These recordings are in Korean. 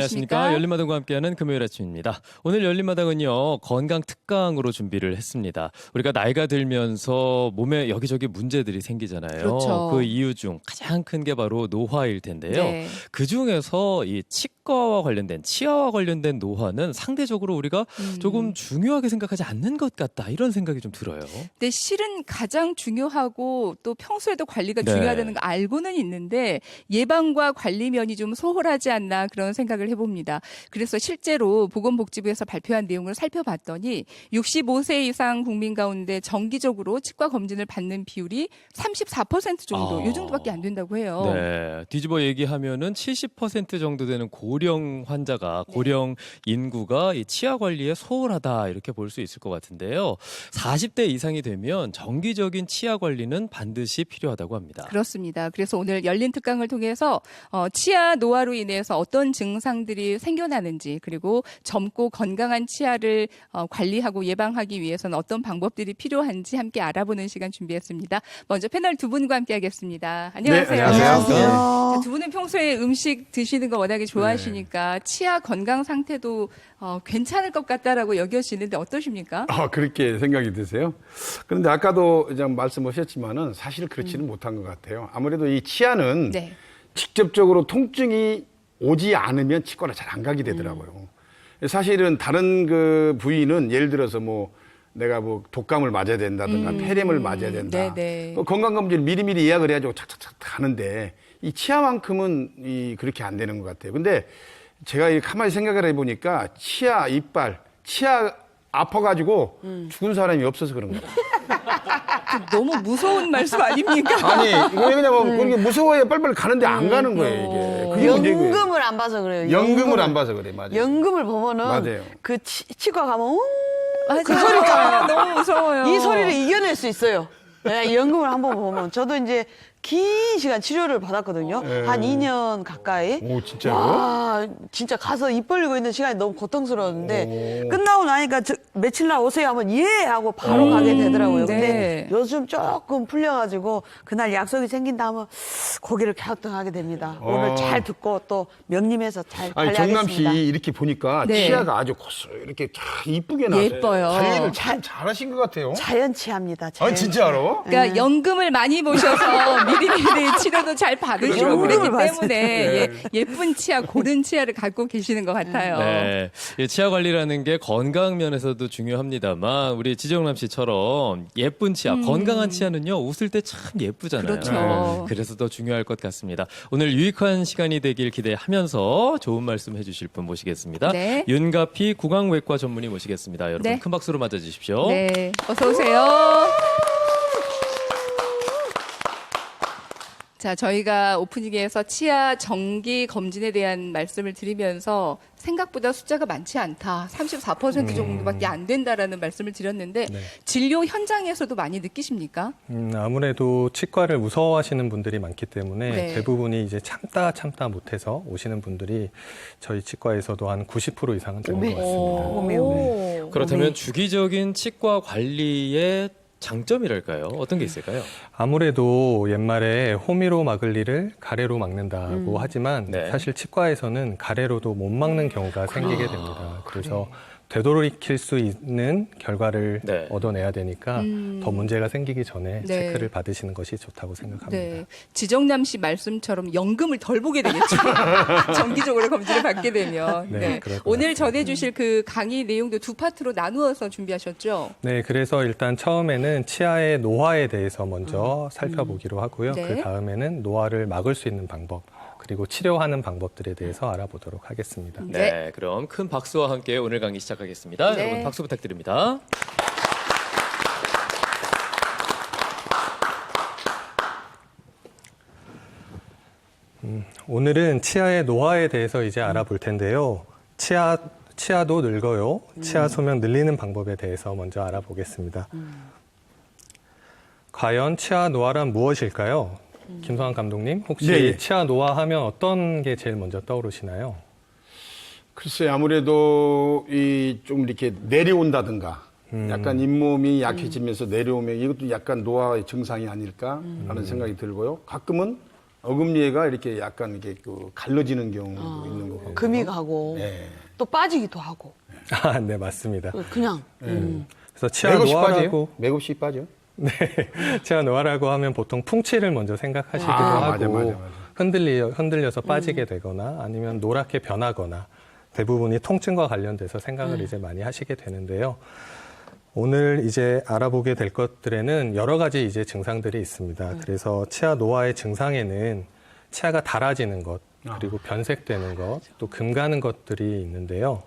안녕하십니까. 열린마당과 함께하는 금요일 아침입니다. 오늘 열린마당은요, 건강 특강으로 준비를 했습니다. 우리가 나이가 들면서 몸에 여기저기 문제들이 생기잖아요. 그렇죠. 그 이유 중 가장 큰 게 바로 노화일 텐데요. 네. 그 중에서 이 치과와 관련된, 치아와 관련된 노화는 상대적으로 우리가 조금 중요하게 생각하지 않는 것 같다. 이런 생각이 좀 들어요. 근데 실은 가장 중요하고 또 평소에도 관리가 네. 중요하다는 거 알고는 있는데 예방과 관리 면이 좀 소홀하지 않나 그런 생각을 해봅니다. 그래서 실제로 보건복지부에서 발표한 내용을 살펴봤더니 65세 이상 국민 가운데 정기적으로 치과 검진을 받는 비율이 34% 정도, 이 정도밖에 안 된다고 해요. 네, 뒤집어 얘기하면은 70% 정도 되는 고령 환자가, 고령 인구가 이 치아 관리에 소홀하다 이렇게 볼 수 있을 것 같은데요. 40대 이상이 되면 정기적인 치아 관리는 반드시 필요하다고 합니다. 그렇습니다. 그래서 오늘 열린 특강을 통해서 치아 노화로 인해서 어떤 증상들이 생겨나는지, 그리고 젊고 건강한 치아를 관리하고 예방하기 위해서는 어떤 방법들이 필요한지 함께 알아보는 시간 준비했습니다. 먼저 패널 두 분과 함께 하겠습니다. 안녕하세요. 네, 안녕하세요. 자, 두 분은 평소에 음식 드시는 거 워낙에 좋아하시니까 치아 건강 상태도 괜찮을 것 같다라고 여겨지는데 어떠십니까? 그렇게 생각이 드세요? 그런데 아까도 이제 말씀하셨지만은 사실 그렇지는 못한 것 같아요. 아무래도 이 치아는 네. 직접적으로 통증이 오지 않으면 치과를 잘 안 가게 되더라고요. 사실은 다른 그 부위는 예를 들어서 뭐 내가 뭐 독감을 맞아야 된다든가 폐렴을 맞아야 된다. 네네. 건강검진 미리미리 예약을 해가지고 착착착 가는데 이 치아만큼은 그렇게 안 되는 것 같아요. 근데 제가 가만히 생각을 해보니까 치아, 이빨, 치아 아파가지고 죽은 사람이 없어서 그런 거예요. 너무 무서운 말씀 아닙니까? 아니, 이거 왜냐면 그게 무서워야 빨리빨리 가는데 안 가는 거예요, 이게. 그게 문제고요. 연금을 안 봐서 그래요. 연금을 안 봐서 그래, 맞아요. 연금을 보면은 맞아요. 그 치과 가면 그 소리가 너무 무서워요. 이 소리를 이겨낼 수 있어요. 네, 연금을 한번 보면 저도 이제 긴 시간 치료를 받았거든요. 한 2년 가까이. 오, 진짜요? 와, 진짜 가서 입 벌리고 있는 시간이 너무 고통스러웠는데 끝나고 나니까 며칠 날 오세요 하면 예 하고 바로 가게 되더라고요. 근데 네. 요즘 조금 풀려가지고 그날 약속이 생긴다면 고개를 갸우뚱하게 됩니다. 오늘 잘 듣고 또 명림해서 잘 아니, 정남 씨 관리하겠습니다. 이렇게 보니까 네. 치아가 아주 고슬 이렇게 참 이쁘게 나서 예뻐요. 관리를 참 잘하신 것 같아요. 자연 치아입니다. 아니, 진짜로? 그러니까 연금을 많이 보셔서 미리미리 치료도 잘 받으시고 연금을 그랬기 때문에 봤어요. 예쁜 치아, 고른 치아를 갖고 계시는 것 같아요. 네, 이 치아 관리라는 게 건강 면에서도 중요합니다만 우리 지정남 씨처럼 예쁜 치아, 건강한 치아는요 웃을 때 참 예쁘잖아요. 그렇죠. 그래서 더 중요할 것 같습니다. 오늘 유익한 시간이 되길 기대하면서 좋은 말씀 해주실 분 모시겠습니다. 네. 윤가피 구강외과 전문의 모시겠습니다. 여러분 네. 큰 박수로 맞아주십시오. 네, 어서 오세요. 자, 저희가 오프닝에서 치아 정기 검진에 대한 말씀을 드리면서 생각보다 숫자가 많지 않다. 34% 정도밖에 안 된다라는 말씀을 드렸는데 진료 현장에서도 많이 느끼십니까? 아무래도 치과를 무서워하시는 분들이 많기 때문에 네. 대부분이 이제 참다 못해서 오시는 분들이 저희 치과에서도 한 90% 이상은 되는 것 같습니다. 오. 그렇다면 주기적인 치과 관리의 장점이랄까요? 어떤 게 있을까요? 아무래도 옛말에 호미로 막을 일을 가래로 막는다고 하지만 네. 사실 치과에서는 가래로도 못 막는 경우가 생기게 됩니다. 그래서 되돌이킬 수 있는 결과를 네. 얻어내야 되니까 더 문제가 생기기 전에 네. 체크를 받으시는 것이 좋다고 생각합니다. 네, 지정남 씨 말씀처럼 연금을 덜 보게 되겠죠. 정기적으로 검진을 받게 되면. 네, 그럴 것 오늘 같습니다. 전해주실 그 강의 내용도 두 파트로 나누어서 준비하셨죠? 네, 그래서 일단 처음에는 치아의 노화에 대해서 먼저 살펴보기로 하고요. 네. 그 다음에는 노화를 막을 수 있는 방법, 그리고 치료하는 방법들에 대해서 알아보도록 하겠습니다. 네, 그럼 큰 박수와 함께 오늘 강의 시작하겠습니다. 네. 여러분 박수 부탁드립니다. 오늘은 치아의 노화에 대해서 이제 알아볼 텐데요. 치아도 늙어요. 치아 소면 늘리는 방법에 대해서 먼저 알아보겠습니다. 과연 치아 노화란 무엇일까요? 김성환 감독님, 혹시 네. 치아 노화하면 어떤 게 제일 먼저 떠오르시나요? 글쎄 아무래도 좀 이렇게 내려온다든가 약간 잇몸이 약해지면서 내려오면 이것도 약간 노화의 증상이 아닐까라는 생각이 들고요. 가끔은 어금니가 이렇게 약간 이렇게 그 갈라지는 경우도 있는 거고. 금이 가고 네. 또 빠지기도 하고 아, 네, 맞습니다. 그냥 그래서 치아 맥없이 빠져요? 노화라고 맥없이 빠져? 네, 치아 노화라고 하면 보통 풍치를 먼저 생각하시기도 아, 하고 맞아. 흔들려서 빠지게 되거나 아니면 노랗게 변하거나 대부분이 통증과 관련돼서 생각을 이제 많이 하시게 되는데요. 오늘 이제 알아보게 될 것들에는 여러 가지 이제 증상들이 있습니다. 그래서 치아 노화의 증상에는 치아가 닳아지는 것, 그리고 변색되는 것, 또 금 가는 것들이 있는데요.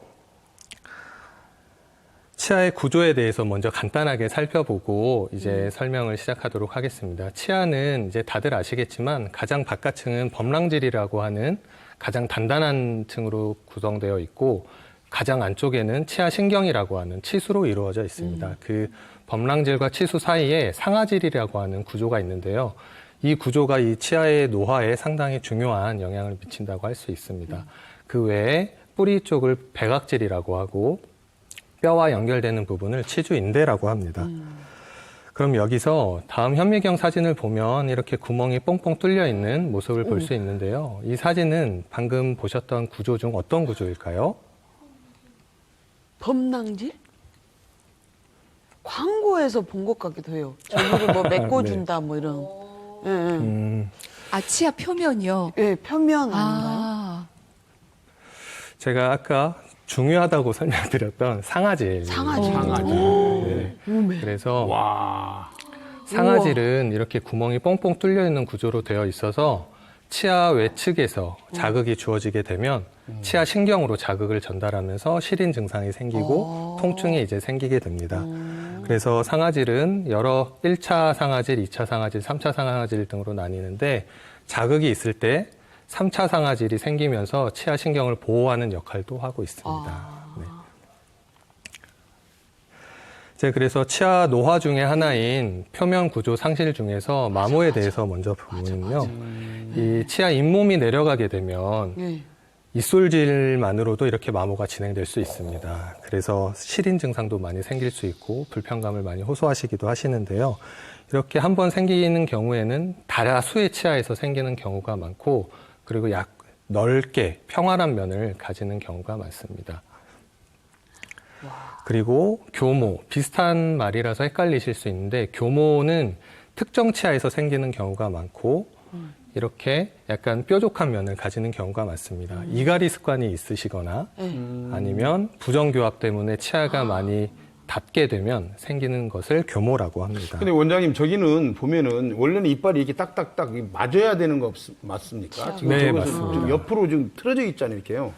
치아의 구조에 대해서 먼저 간단하게 살펴보고 이제 설명을 시작하도록 하겠습니다. 치아는 이제 다들 아시겠지만 가장 바깥층은 범랑질이라고 하는 가장 단단한 층으로 구성되어 있고 가장 안쪽에는 치아 신경이라고 하는 치수로 이루어져 있습니다. 그 범랑질과 치수 사이에 상아질이라고 하는 구조가 있는데요. 이 구조가 이 치아의 노화에 상당히 중요한 영향을 미친다고 할 수 있습니다. 그 외에 뿌리 쪽을 백악질이라고 하고 뼈와 연결되는 부분을 치주인대라고 합니다. 그럼 여기서 다음 현미경 사진을 보면 이렇게 구멍이 뽕뽕 뚫려 있는 모습을 볼 수 있는데요. 이 사진은 방금 보셨던 구조 중 어떤 구조일까요? 범랑질? 광고에서 본 것 같기도 해요. 저거를 뭐 메꿔준다 뭐 이런. 예, 예. 아, 치아 표면이요? 예, 편면 아닌가요? 아, 제가 아까 중요하다고 설명드렸던 상아질. 상아질. 네. 그래서 와. 상아질은 이렇게 구멍이 뽕뽕 뚫려 있는 구조로 되어 있어서 치아 외측에서 자극이 주어지게 되면 치아 신경으로 자극을 전달하면서 시린 증상이 생기고 통증이 이제 생기게 됩니다. 그래서 상아질은 여러 1차 상아질, 2차 상아질, 3차 상아질 등으로 나뉘는데 자극이 있을 때 3차 상아질이 생기면서 치아 신경을 보호하는 역할도 하고 있습니다. 네. 이제 그래서 치아 노화 중에 하나인 표면 구조 상실 중에서 마모에 대해서 먼저 보면요. 이 치아 잇몸이 내려가게 되면 예. 입술질만으로도 이렇게 마모가 진행될 수 있습니다. 그래서 시린 증상도 많이 생길 수 있고 불편감을 많이 호소하시기도 하시는데요. 이렇게 한번 생기는 경우에는 다수의 치아에서 생기는 경우가 많고 그리고 약 넓게 평활한 면을 가지는 경우가 많습니다. 그리고 교모, 비슷한 말이라서 헷갈리실 수 있는데 교모는 특정 치아에서 생기는 경우가 많고 이렇게 약간 뾰족한 면을 가지는 경우가 많습니다. 이갈이 습관이 있으시거나 아니면 부정교합 때문에 치아가 많이 닿게 되면 생기는 것을 교모라고 합니다. 근데 원장님 저기는 보면은 원래는 이빨이 이렇게 딱딱딱 맞아야 되는 거 맞습니까? 지금 네, 저것은 맞습니다. 좀 옆으로 좀 틀어져 있잖아요, 이렇게요.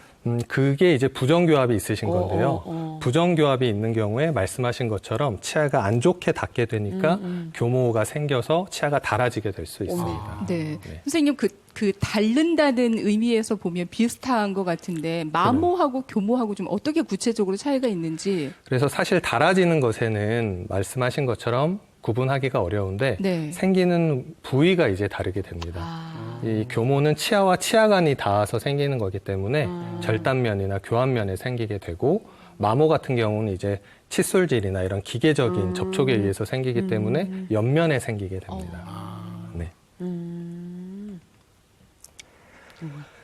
그게 이제 부정교합이 있으신 건데요. 부정교합이 있는 경우에 말씀하신 것처럼 치아가 안 좋게 닿게 되니까 교모가 생겨서 치아가 닳아지게 될 수 있습니다. 네. 선생님, 그 닳는다는 의미에서 보면 비슷한 것 같은데, 마모하고 교모하고 좀 어떻게 구체적으로 차이가 있는지. 그래서 사실 닳아지는 것에는 말씀하신 것처럼 구분하기가 어려운데 네. 생기는 부위가 이제 다르게 됩니다. 이 교모는 치아와 치아 간이 닿아서 생기는 거기 때문에 절단면이나 교합면에 생기게 되고 마모 같은 경우는 이제 칫솔질이나 이런 기계적인 접촉에 의해서 생기기 때문에 옆면에 생기게 됩니다. 네.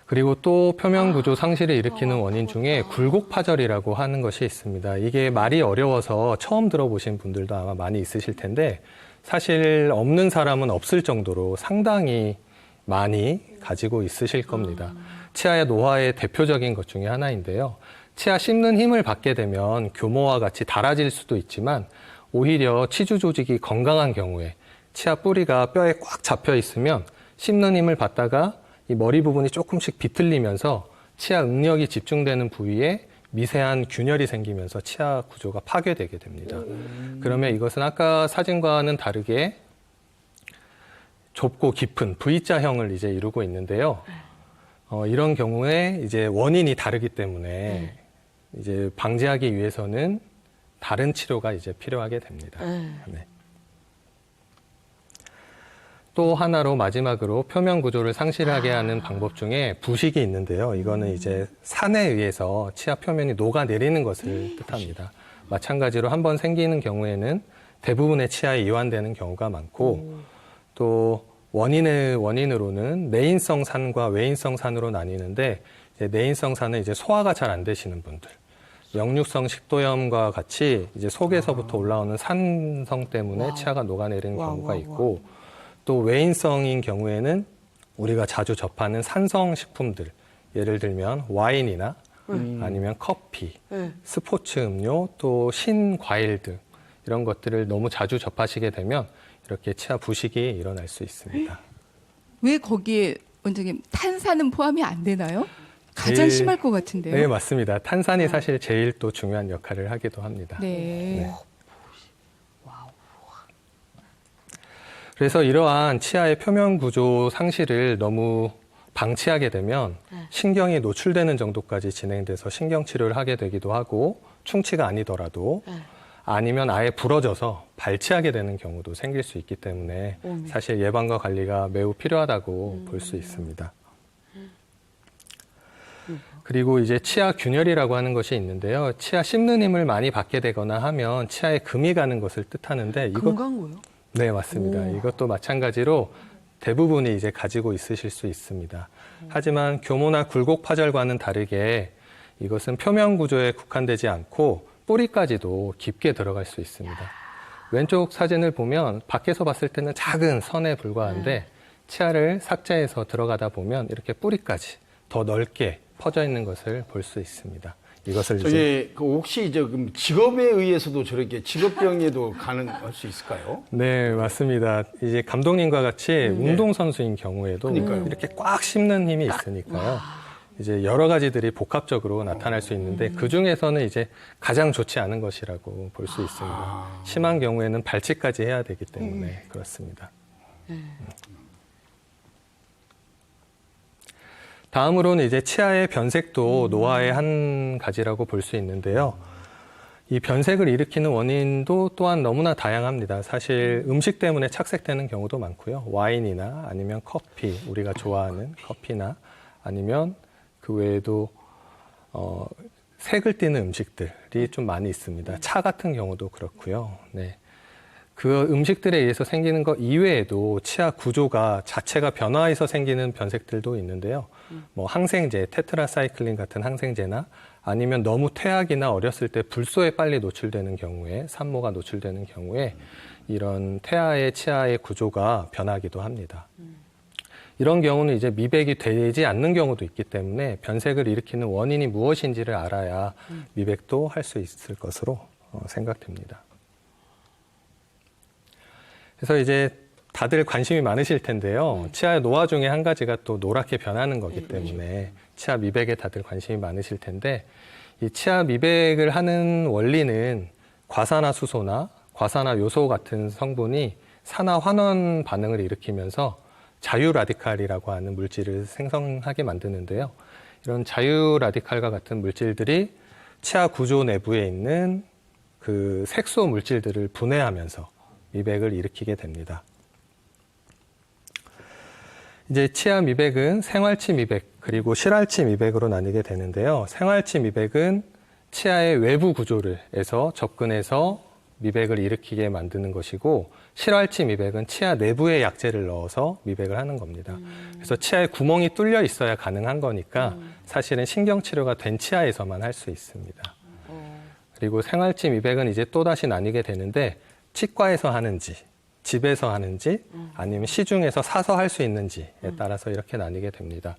그리고 또 표면 구조 상실을 일으키는 원인 중에 굴곡파절이라고 하는 것이 있습니다. 이게 말이 어려워서 처음 들어보신 분들도 아마 많이 있으실 텐데 사실 없는 사람은 없을 정도로 상당히 많이 가지고 있으실 겁니다. 치아의 노화의 대표적인 것 중에 하나인데요. 치아 씹는 힘을 받게 되면 교모와 같이 닳아질 수도 있지만 오히려 치주 조직이 건강한 경우에 치아 뿌리가 뼈에 꽉 잡혀 있으면 씹는 힘을 받다가 이 머리 부분이 조금씩 비틀리면서 치아 응력이 집중되는 부위에 미세한 균열이 생기면서 치아 구조가 파괴되게 됩니다. 그러면 이것은 아까 사진과는 다르게 좁고 깊은 V자형을 이제 이루고 있는데요. 이런 경우에 이제 원인이 다르기 때문에 이제 방지하기 위해서는 다른 치료가 이제 필요하게 됩니다. 네. 또 하나로 마지막으로 표면 구조를 상실하게 하는 방법 중에 부식이 있는데요. 이거는 이제 산에 의해서 치아 표면이 녹아내리는 것을 뜻합니다. 마찬가지로 한번 생기는 경우에는 대부분의 치아에 이완되는 경우가 많고 또 원인으로는 내인성 산과 외인성 산으로 나뉘는데, 이제 내인성 산은 이제 소화가 잘 안 되시는 분들, 역류성 식도염과 같이 이제 속에서부터 올라오는 산성 때문에 치아가 녹아내리는 경우가 있고, 또 외인성인 경우에는 우리가 자주 접하는 산성 식품들, 예를 들면 와인이나 아니면 커피, 스포츠 음료, 또 신과일 등 이런 것들을 너무 자주 접하시게 되면 이렇게 치아 부식이 일어날 수 있습니다. 왜 거기에 원장님 탄산은 포함이 안 되나요? 가장 제일- 심할 것 같은데요. 네, 맞습니다. 탄산이 사실 제일 또 중요한 역할을 하기도 합니다. 네. 그래서 이러한 치아의 표면 구조 상실을 너무 방치하게 되면 신경이 노출되는 정도까지 진행돼서 신경 치료를 하게 되기도 하고, 충치가 아니더라도 아니면 아예 부러져서 발치하게 되는 경우도 생길 수 있기 때문에 사실 예방과 관리가 매우 필요하다고 볼 수 있습니다. 그리고 이제 치아 균열이라고 하는 것이 있는데요. 치아 씹는 힘을 많이 받게 되거나 하면 치아에 금이 가는 것을 뜻하는데, 금강고요? 네, 맞습니다. 이것도 마찬가지로 대부분이 이제 가지고 있으실 수 있습니다. 하지만 교모나 굴곡 파절과는 다르게 이것은 표면 구조에 국한되지 않고 뿌리까지도 깊게 들어갈 수 있습니다. 왼쪽 사진을 보면 밖에서 봤을 때는 작은 선에 불과한데 치아를 삭제해서 들어가다 보면 이렇게 뿌리까지 더 넓게 퍼져 있는 것을 볼 수 있습니다. 이것을 이제 저기 그 혹시 그럼 직업에 의해서도 저렇게 직업병에도 가능할 수 있을까요? 네, 맞습니다. 이제 감독님과 같이 운동선수인 경우에도 그러니까요. 이렇게 꽉 씹는 힘이 있으니까요. 이제 여러 가지들이 복합적으로 나타날 수 있는데 그 중에서는 이제 가장 좋지 않은 것이라고 볼 수 있습니다. 심한 경우에는 발치까지 해야 되기 때문에 그렇습니다. 다음으로는 이제 치아의 변색도 노화의 한 가지라고 볼 수 있는데요. 이 변색을 일으키는 원인도 또한 너무나 다양합니다. 사실 음식 때문에 착색되는 경우도 많고요. 와인이나 아니면 커피, 우리가 좋아하는 커피나 아니면 그 외에도 색을 띠는 음식들이 좀 많이 있습니다. 차 같은 경우도 그렇고요. 네. 그 음식들에 의해서 생기는 것 이외에도 치아 구조가 자체가 변화해서 생기는 변색들도 있는데요. 뭐 항생제, 테트라사이클린 같은 항생제나 아니면 너무 퇴학이나 어렸을 때 불소에 빨리 노출되는 경우에, 산모가 노출되는 경우에 이런 태아의 치아의 구조가 변하기도 합니다. 이런 경우는 이제 미백이 되지 않는 경우도 있기 때문에 변색을 일으키는 원인이 무엇인지를 알아야 미백도 할 수 있을 것으로 생각됩니다. 그래서 이제 다들 관심이 많으실 텐데요. 치아의 노화 중에 한 가지가 또 노랗게 변하는 거기 때문에 치아 미백에 다들 관심이 많으실 텐데, 이 치아 미백을 하는 원리는 과산화수소나 과산화요소 같은 성분이 산화 환원 반응을 일으키면서 자유 라디칼이라고 하는 물질을 생성하게 만드는데요. 이런 자유 라디칼과 같은 물질들이 치아 구조 내부에 있는 그 색소 물질들을 분해하면서 미백을 일으키게 됩니다. 이제 치아 미백은 생활치 미백 그리고 실활치 미백으로 나뉘게 되는데요. 생활치 미백은 치아의 외부 구조를 해서 접근해서 미백을 일으키게 만드는 것이고, 실활치 미백은 치아 내부에 약재를 넣어서 미백을 하는 겁니다. 그래서 치아에 구멍이 뚫려 있어야 가능한 거니까 사실은 신경치료가 된 치아에서만 할 수 있습니다. 그리고 생활치 미백은 이제 또다시 나뉘게 되는데, 치과에서 하는지, 집에서 하는지, 아니면 시중에서 사서 할 수 있는지에 따라서 이렇게 나뉘게 됩니다.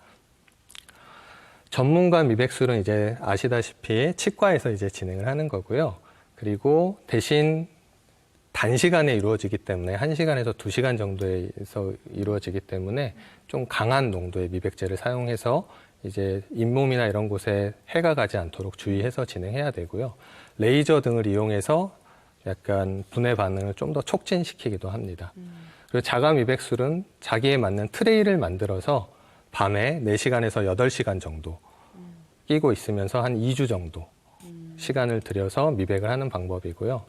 전문가 미백술은 이제 아시다시피 치과에서 이제 진행을 하는 거고요. 그리고 대신 단시간에 이루어지기 때문에 1시간에서 2시간 정도에서 이루어지기 때문에 좀 강한 농도의 미백제를 사용해서 이제 잇몸이나 이런 곳에 해가 가지 않도록 주의해서 진행해야 되고요. 레이저 등을 이용해서 약간 분해 반응을 좀 더 촉진시키기도 합니다. 그리고 자가 미백술은 자기에 맞는 트레이를 만들어서 밤에 4시간에서 8시간 정도 끼고 있으면서 한 2주 정도 시간을 들여서 미백을 하는 방법이고요.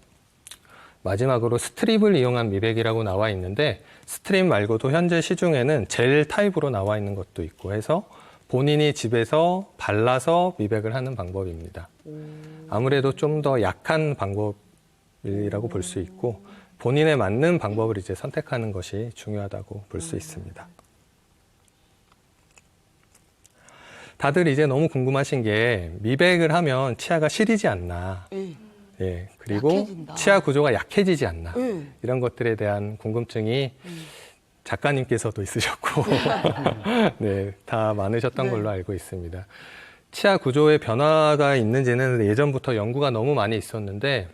마지막으로 스트립을 이용한 미백이라고 나와 있는데, 스트립 말고도 현재 시중에는 젤 타입으로 나와 있는 것도 있고 해서 본인이 집에서 발라서 미백을 하는 방법입니다. 아무래도 좀 더 약한 방법이라고 볼 수 있고, 본인에 맞는 방법을 이제 선택하는 것이 중요하다고 볼 수 있습니다. 다들 이제 너무 궁금하신 게 미백을 하면 치아가 시리지 않나. 예, 그리고 약해진다. 치아 구조가 약해지지 않나. 예. 이런 것들에 대한 궁금증이 작가님께서도 있으셨고, 네, 다 많으셨던 네. 걸로 알고 있습니다. 치아 구조의 변화가 있는지는 예전부터 연구가 너무 많이 있었는데,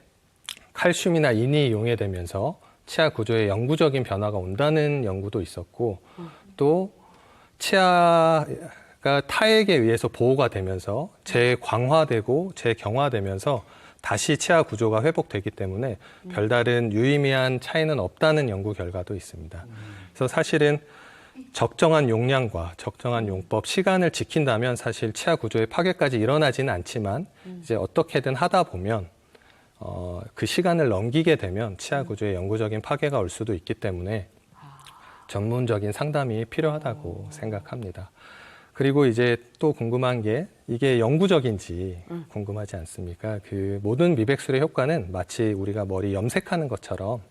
칼슘이나 인이 용해되면서 치아 구조에 영구적인 변화가 온다는 연구도 있었고, 또 치아가 타액에 의해서 보호가 되면서 재광화되고 재경화되면서 다시 치아 구조가 회복되기 때문에 별다른 유의미한 차이는 없다는 연구 결과도 있습니다. 그래서 사실은 적정한 용량과 적정한 용법, 시간을 지킨다면 사실 치아 구조의 파괴까지 일어나지는 않지만 이제 어떻게든 하다 보면 그 시간을 넘기게 되면 치아 구조에 영구적인 파괴가 올 수도 있기 때문에 전문적인 상담이 필요하다고 생각합니다. 그리고 이제 또 궁금한 게 이게 영구적인지 궁금하지 않습니까? 그 모든 미백술의 효과는 마치 우리가 머리 염색하는 것처럼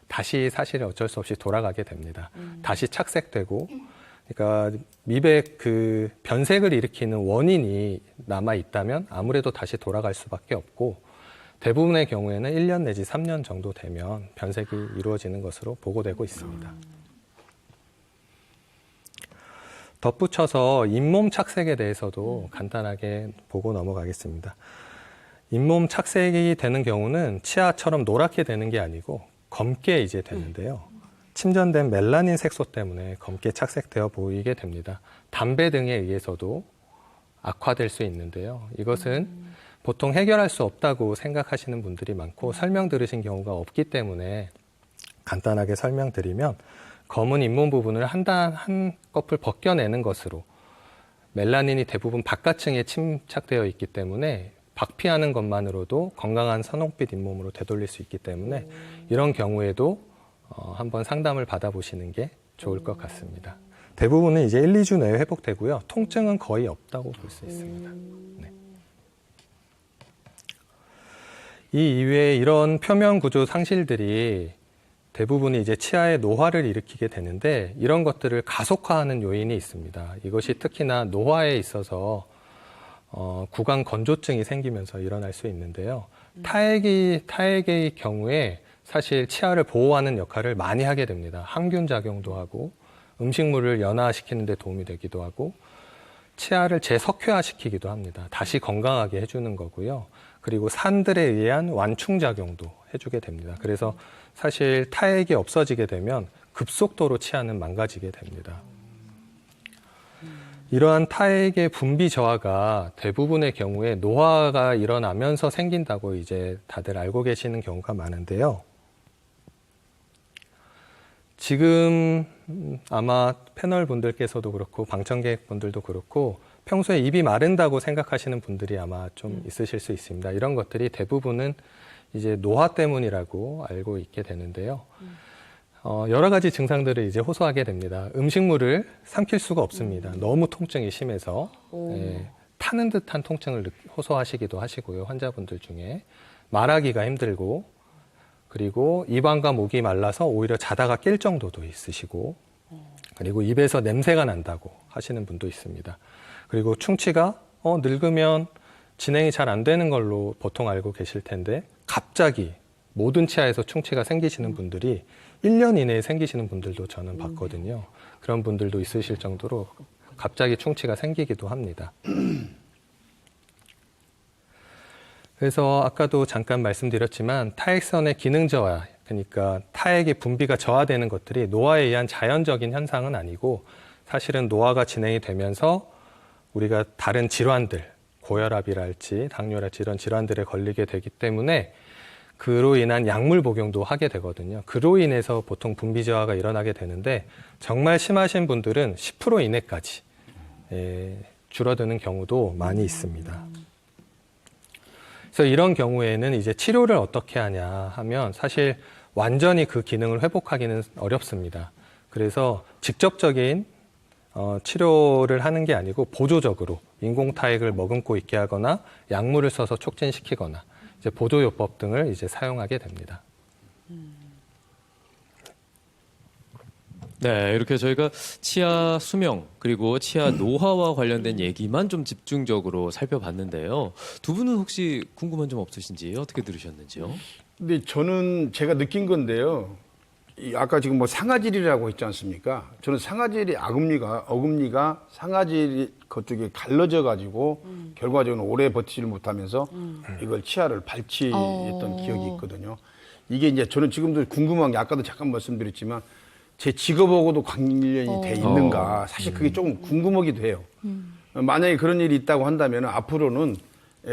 다시 사실 어쩔 수 없이 돌아가게 됩니다. 다시 착색되고, 그러니까 미백 그 변색을 일으키는 원인이 남아 있다면 아무래도 다시 돌아갈 수밖에 없고, 대부분의 경우에는 1년 내지 3년 정도 되면 변색이 이루어지는 것으로 보고되고 있습니다. 덧붙여서 잇몸 착색에 대해서도 간단하게 보고 넘어가겠습니다. 잇몸 착색이 되는 경우는 치아처럼 노랗게 되는 게 아니고 검게 이제 되는데요. 침전된 멜라닌 색소 때문에 검게 착색되어 보이게 됩니다. 담배 등에 의해서도 악화될 수 있는데요. 이것은 보통 해결할 수 없다고 생각하시는 분들이 많고 설명 들으신 경우가 없기 때문에 간단하게 설명드리면, 검은 잇몸 부분을 한꺼풀 벗겨내는 것으로 멜라닌이 대부분 바깥층에 침착되어 있기 때문에 박피하는 것만으로도 건강한 선홍빛 잇몸으로 되돌릴 수 있기 때문에 이런 경우에도 한번 상담을 받아보시는 게 좋을 것 같습니다. 대부분은 이제 1, 2주 내에 회복되고요. 통증은 거의 없다고 볼 수 있습니다. 네. 이 이외에 이런 표면 구조 상실들이 대부분이 이제 치아의 노화를 일으키게 되는데, 이런 것들을 가속화하는 요인이 있습니다. 이것이 특히나 노화에 있어서 구강 건조증이 생기면서 일어날 수 있는데요. 타액의 경우에 사실 치아를 보호하는 역할을 많이 하게 됩니다. 항균 작용도 하고 음식물을 연화시키는 데 도움이 되기도 하고 치아를 재석회화시키기도 합니다. 다시 건강하게 해주는 거고요. 그리고 산들에 의한 완충 작용도 해주게 됩니다. 그래서 사실 타액이 없어지게 되면 급속도로 치아는 망가지게 됩니다. 이러한 타액의 분비 저하가 대부분의 경우에 노화가 일어나면서 생긴다고 이제 다들 알고 계시는 경우가 많은데요. 지금 아마 패널 분들께서도 그렇고 방청객 분들도 그렇고 평소에 입이 마른다고 생각하시는 분들이 아마 좀 있으실 수 있습니다. 이런 것들이 대부분은 이제 노화 때문이라고 알고 있게 되는데요. 여러 가지 증상들을 이제 호소하게 됩니다. 음식물을 삼킬 수가 없습니다. 너무 통증이 심해서 타는 듯한 통증을 호소하시기도 하시고요. 환자분들 중에 말하기가 힘들고, 그리고 입안과 목이 말라서 오히려 자다가 깰 정도도 있으시고, 그리고 입에서 냄새가 난다고 하시는 분도 있습니다. 그리고 충치가 늙으면 진행이 잘 안 되는 걸로 보통 알고 계실 텐데, 갑자기 모든 치아에서 충치가 생기시는 분들이 1년 이내에 생기시는 분들도 저는 봤거든요. 그런 분들도 있으실 정도로 갑자기 충치가 생기기도 합니다. 그래서 아까도 잠깐 말씀드렸지만 타액선의 기능 저하, 그러니까 타액의 분비가 저하되는 것들이 노화에 의한 자연적인 현상은 아니고, 사실은 노화가 진행이 되면서 우리가 다른 질환들, 고혈압이랄지 당뇨랄지 이런 질환들에 걸리게 되기 때문에 그로 인한 약물 복용도 하게 되거든요. 그로 인해서 보통 분비 저하가 일어나게 되는데, 정말 심하신 분들은 10% 이내까지 줄어드는 경우도 많이 있습니다. 그래서 이런 경우에는 이제 치료를 어떻게 하냐 하면 사실 완전히 그 기능을 회복하기는 어렵습니다. 그래서 직접적인 치료를 하는 게 아니고 보조적으로 인공타액을 머금고 있게 하거나 약물을 써서 촉진시키거나 이제 보조요법 등을 이제 사용하게 됩니다. 네, 이렇게 저희가 치아 수명 그리고 치아 노화와 관련된 얘기만 좀 집중적으로 살펴봤는데요. 두 분은 혹시 궁금한 점 없으신지 어떻게 들으셨는지요? 근데 저는 제가 느낀 건데요. 아까 지금 뭐 상아질이라고 했지 않습니까? 저는 상아질이 어금니가 상아질 그쪽에 갈라져 가지고 결과적으로 오래 버티지를 못하면서 이걸 치아를 발치했던 기억이 있거든요. 이게 이제 저는 지금도 궁금한 게 아까도 잠깐 말씀드렸지만 제 직업하고도 관련이 돼 있는가 사실 그게 조금 궁금하기도 해요. 만약에 그런 일이 있다고 한다면 앞으로는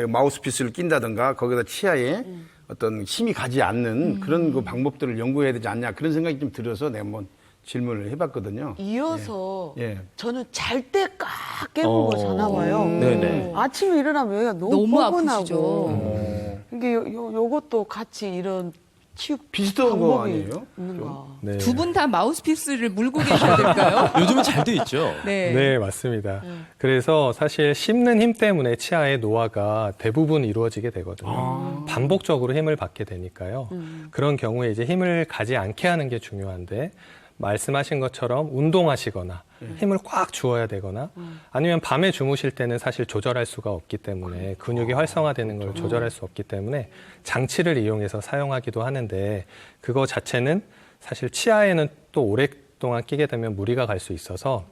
마우스피스를 낀다든가 거기다 치아에 어떤 힘이 가지 않는 그런 그 방법들을 연구해야 되지 않냐 그런 생각이 좀 들어서 내가 한번 질문을 해봤거든요. 이어서 예. 저는 잘 때 깍 깨물고 자나 봐요. 네네. 아침에 일어나면 여기가 너무 너무 뻐근하고. 아프시죠. 이게 요것도 같이 이런 치유 비슷한 거 방법이 아니에요? 있는가. 네. 두 분 다 마우스피스를 물고 계셔야 될까요? 요즘은 잘 돼 있죠. 네. 네, 맞습니다. 그래서 사실 씹는 힘 때문에 치아의 노화가 대부분 이루어지게 되거든요. 반복적으로 힘을 받게 되니까요. 그런 경우에 이제 힘을 가지 않게 하는 게 중요한데 말씀하신 것처럼 운동하시거나 힘을 꽉 주어야 되거나 아니면 밤에 주무실 때는 사실 조절할 수가 없기 때문에 근육이 활성화되는 걸 조절할 수 없기 때문에 장치를 이용해서 사용하기도 하는데 그거 자체는 사실 치아에는 또 오랫동안 끼게 되면 무리가 갈 수 있어서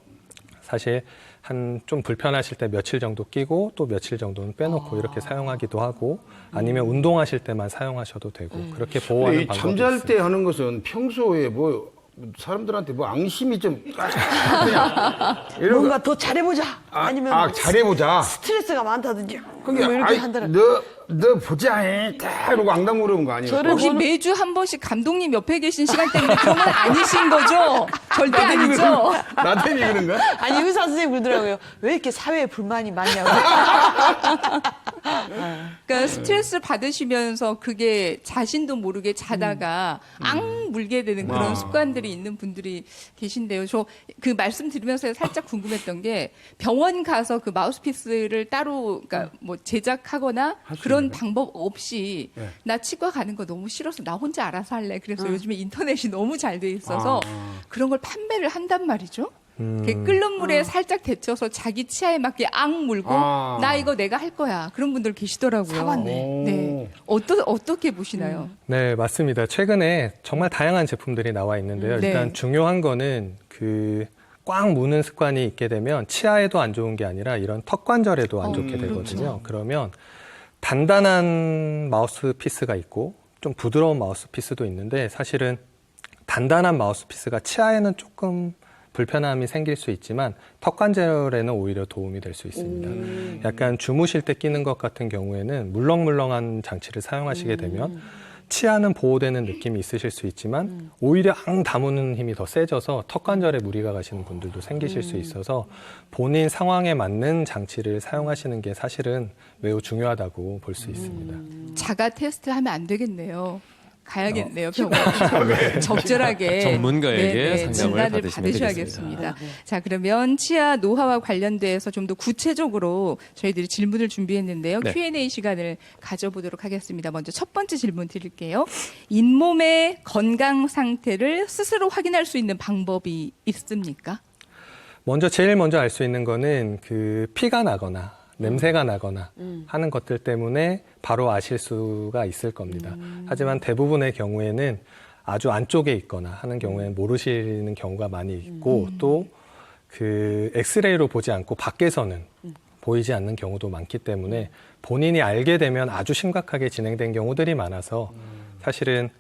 사실 한 좀 불편하실 때 며칠 정도 끼고 또 며칠 정도는 빼놓고 이렇게 사용하기도 하고 아니면 운동하실 때만 사용하셔도 되고 그렇게 보호하는 이 방법이 잠잘 있습니다. 때 하는 것은 평소에 뭐 사람들한테 뭐 앙심이 좀 그냥 이런 뭔가 거, 더 잘해보자. 아니면 뭐 잘해보자. 스트레스가 많다든지. 그게 뭐 이렇게 한다라. 너 보자, 딱 이러고 앙당 물어본 거 아니에요? 저를 혹시 매주 한 번씩 감독님 옆에 계신 시간 때문에 그런 건 아니신 거죠? 절대 아니죠? 나 때문에 그런 거야? 아니 의사 선생님 그러더라고요. 왜 이렇게 사회에 불만이 많냐고. 그러니까 스트레스 받으시면서 그게 자신도 모르게 자다가 앙 물게 되는 그런 습관들이 있는 분들이 계신데요. 저 그 말씀 들으면서 살짝 궁금했던 게 병원 가서 그 마우스피스를 따로 그러니까 뭐 제작하거나 그런 방법 없이 네. 나 치과 가는 거 너무 싫어서 나 혼자 알아서 할래. 그래서 요즘에 인터넷이 너무 잘 돼 있어서 그런 걸 판매를 한단 말이죠. 이렇게 끓는 물에 살짝 데쳐서 자기 치아에 맞게 앙 물고 나 이거 내가 할 거야. 그런 분들 계시더라고요. 사봤네. 네. 어떻게 보시나요? 네, 맞습니다. 최근에 정말 다양한 제품들이 나와 있는데요. 네. 일단 중요한 거는 그 꽉 무는 습관이 있게 되면 치아에도 안 좋은 게 아니라 이런 턱 관절에도 안 좋게 되거든요. 그러면 단단한 마우스피스가 있고 좀 부드러운 마우스피스도 있는데 사실은 단단한 마우스피스가 치아에는 조금 불편함이 생길 수 있지만 턱 관절에는 오히려 도움이 될 수 있습니다. 약간 주무실 때 끼는 것 같은 경우에는 물렁물렁한 장치를 사용하시게 되면 치아는 보호되는 느낌이 있으실 수 있지만 오히려 앙 다무는 힘이 더 세져서 턱 관절에 무리가 가시는 분들도 생기실 수 있어서 본인 상황에 맞는 장치를 사용하시는 게 사실은 매우 중요하다고 볼 수 있습니다. 자가 테스트 하면 안 되겠네요. 가야겠네요, 병원. 적절하게 전문가에게 상담을 진단을 받으시면 받으셔야겠습니다. 자, 그러면 치아 노화와 관련돼서 좀 더 구체적으로 저희들이 질문을 준비했는데요. 네. Q&A 시간을 가져보도록 하겠습니다. 먼저 첫 번째 질문 드릴게요. 잇몸의 건강 상태를 스스로 확인할 수 있는 방법이 있습니까? 제일 먼저 알 수 있는 거는 그 피가 나거나 냄새가 나거나 하는 것들 때문에 바로 아실 수가 있을 겁니다. 하지만 대부분의 경우에는 아주 안쪽에 있거나 하는 경우에는 모르시는 경우가 많이 있고 또 그 엑스레이로 보지 않고 밖에서는 보이지 않는 경우도 많기 때문에 본인이 알게 되면 아주 심각하게 진행된 경우들이 많아서 사실은